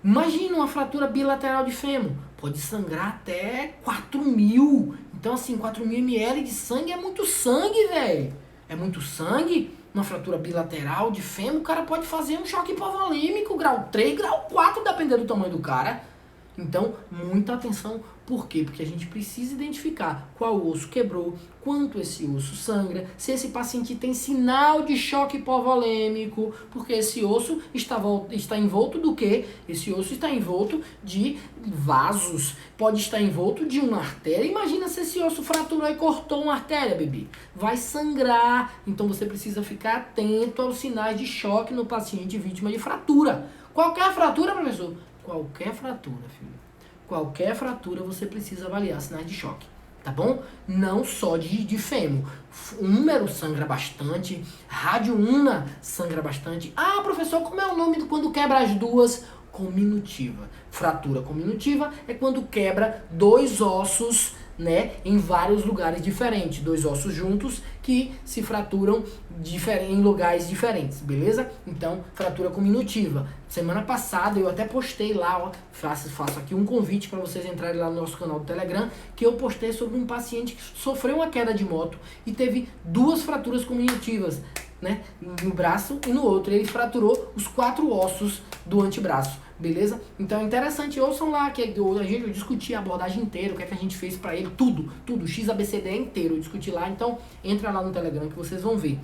S1: Imagina uma fratura bilateral de fêmur. Pode sangrar até 4.000. Então, assim, 4.000 ml de sangue é muito sangue, velho. É muito sangue. Uma fratura bilateral de fêmur, o cara pode fazer um choque hipovolêmico, grau 3, grau 4, dependendo do tamanho do cara. Então, muita atenção. Por quê? Porque a gente precisa identificar qual osso quebrou, quanto esse osso sangra, se esse paciente tem sinal de choque hipovolêmico, porque esse osso está envolto do quê? Esse osso está envolto de vasos, pode estar envolto de uma artéria. Imagina se esse osso fraturou e cortou uma artéria, bebê. Vai sangrar. Então, você precisa ficar atento aos sinais de choque no paciente vítima de fratura. Qualquer fratura, professor? Qualquer fratura, filho. Qualquer fratura você precisa avaliar sinais de choque, tá bom? Não só de fêmur. Húmero sangra bastante, rádio ulna sangra bastante. Ah, professor, como é o nome quando quebra as duas? Cominutiva. Fratura cominutiva é quando quebra dois ossos, né, em vários lugares diferentes, dois ossos juntos que se fraturam em lugares diferentes, beleza? Então, fratura cominutiva. Semana passada eu até postei lá, ó, faço aqui um convite para vocês entrarem lá no nosso canal do Telegram, que eu postei sobre um paciente que sofreu uma queda de moto e teve duas fraturas cominutivas, né, no braço e no outro. Ele fraturou os 4 ossos do antebraço. Beleza? Então é interessante, ouçam lá que eu discuti a abordagem inteira, o que é que a gente fez pra ele, tudo, XABCD inteiro, eu discuti lá, então entra lá no Telegram que vocês vão ver.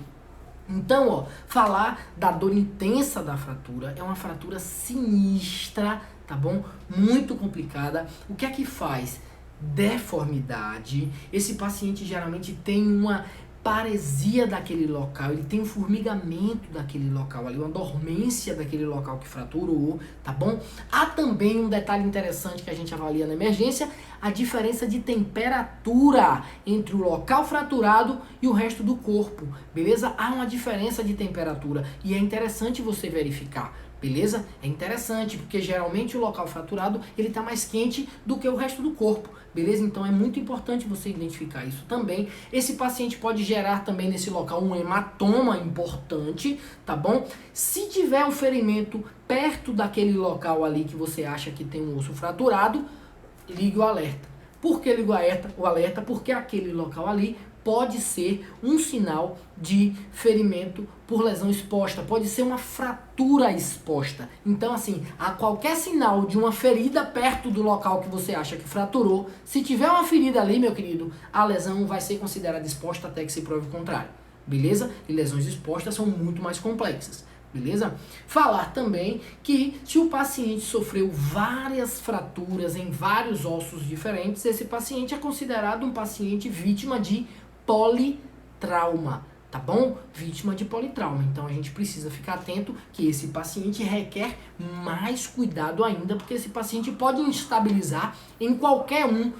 S1: Então, ó, falar da dor intensa da fratura é uma fratura sinistra, tá bom? Muito complicada. O que é que faz? Deformidade. Esse paciente geralmente tem uma paresia daquele local, ele tem um formigamento daquele local ali, uma dormência daquele local que fraturou, tá bom? Há também um detalhe interessante que a gente avalia na emergência, a diferença de temperatura entre o local fraturado e o resto do corpo, beleza? Há uma diferença de temperatura e é interessante você verificar. Beleza? É interessante, porque geralmente o local fraturado ele está mais quente do que o resto do corpo, beleza? Então é muito importante você identificar isso também. Esse paciente pode gerar também nesse local um hematoma importante, tá bom? Se tiver um ferimento perto daquele local ali que você acha que tem um osso fraturado, ligue o alerta. Por que ligue o alerta? Porque aquele local ali pode ser um sinal de ferimento por lesão exposta, pode ser uma fratura exposta. Então, assim, a qualquer sinal de uma ferida perto do local que você acha que fraturou, se tiver uma ferida ali, meu querido, a lesão vai ser considerada exposta até que se prove o contrário, beleza? E lesões expostas são muito mais complexas. Beleza? Falar também que se o paciente sofreu várias fraturas em vários ossos diferentes, esse paciente é considerado um paciente vítima de politrauma, tá bom? Vítima de politrauma. Então a gente precisa ficar atento que esse paciente requer mais cuidado ainda, porque esse paciente pode instabilizar em qualquer um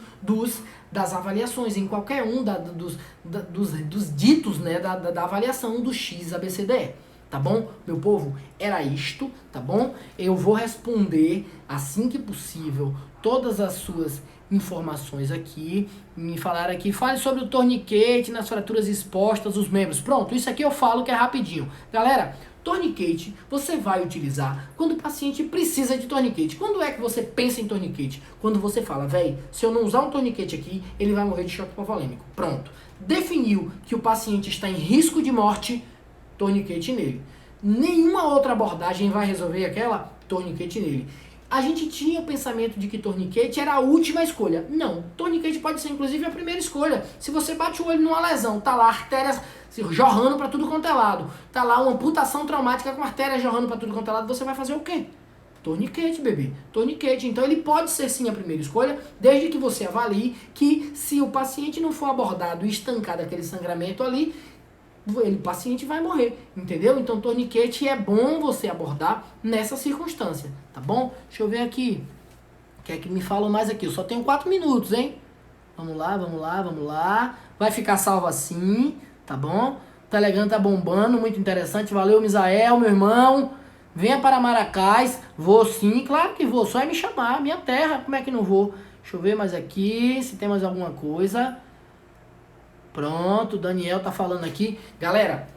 S1: das avaliações, em qualquer um dos ditos, né, da avaliação do XABCDE. Tá bom, meu povo? Era isto, tá bom? Eu vou responder assim que possível todas as suas informações aqui. Me falaram aqui, fale sobre o torniquete nas fraturas expostas dos membros. Pronto, isso aqui eu falo que é rapidinho. Galera, torniquete você vai utilizar quando o paciente precisa de torniquete. Quando é que você pensa em torniquete? Quando você fala, véi, se eu não usar um torniquete aqui, ele vai morrer de choque hipovolêmico. Pronto. Definiu que o paciente está em risco de morte, torniquete nele. Nenhuma outra abordagem vai resolver aquela, torniquete nele. A gente tinha o pensamento de que torniquete era a última escolha. Não, torniquete pode ser inclusive a primeira escolha. Se você bate o olho numa lesão, tá lá artérias jorrando para tudo quanto é lado, tá lá uma amputação traumática com artérias jorrando para tudo quanto é lado, você vai fazer o quê? Torniquete, bebê. Torniquete. Então ele pode ser sim a primeira escolha, desde que você avalie que se o paciente não for abordado e estancado aquele sangramento ali, o paciente vai morrer, entendeu? Então torniquete é bom você abordar nessa circunstância, tá bom? Deixa eu ver aqui. O que é que me falam mais aqui? Eu só tenho 4 minutos, hein? Vamos lá, vamos lá, vamos lá. Vai ficar salvo assim, tá bom? O Telegram tá bombando, muito interessante. Valeu, Misael, meu irmão. Venha para Maracás. Vou sim, claro que vou. Só é me chamar. Minha terra, como é que não vou? Deixa eu ver mais aqui, se tem mais alguma coisa. Pronto, o Daniel tá falando aqui. Galera,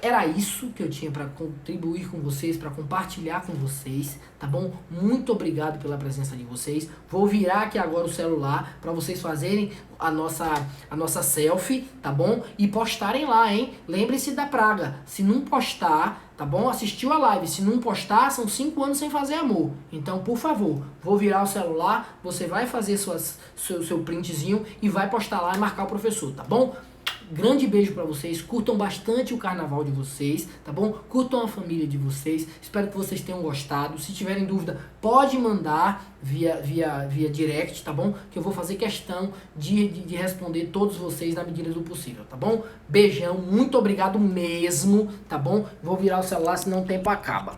S1: era isso que eu tinha para contribuir com vocês, para compartilhar com vocês, tá bom? Muito obrigado pela presença de vocês. Vou virar aqui agora o celular para vocês fazerem a nossa selfie, tá bom? E postarem lá, hein? Lembre-se da praga. Se não postar, tá bom? Assistiu a live. Se não postar, são 5 anos sem fazer amor. Então, por favor, vou virar o celular, você vai fazer seu printzinho e vai postar lá e marcar o professor, tá bom? Grande beijo pra vocês, curtam bastante o carnaval de vocês, tá bom? Curtam a família de vocês, espero que vocês tenham gostado. Se tiverem dúvida, pode mandar via direct, tá bom? Que eu vou fazer questão de responder todos vocês na medida do possível, tá bom? Beijão, muito obrigado mesmo, tá bom? Vou virar o celular, senão o tempo acaba.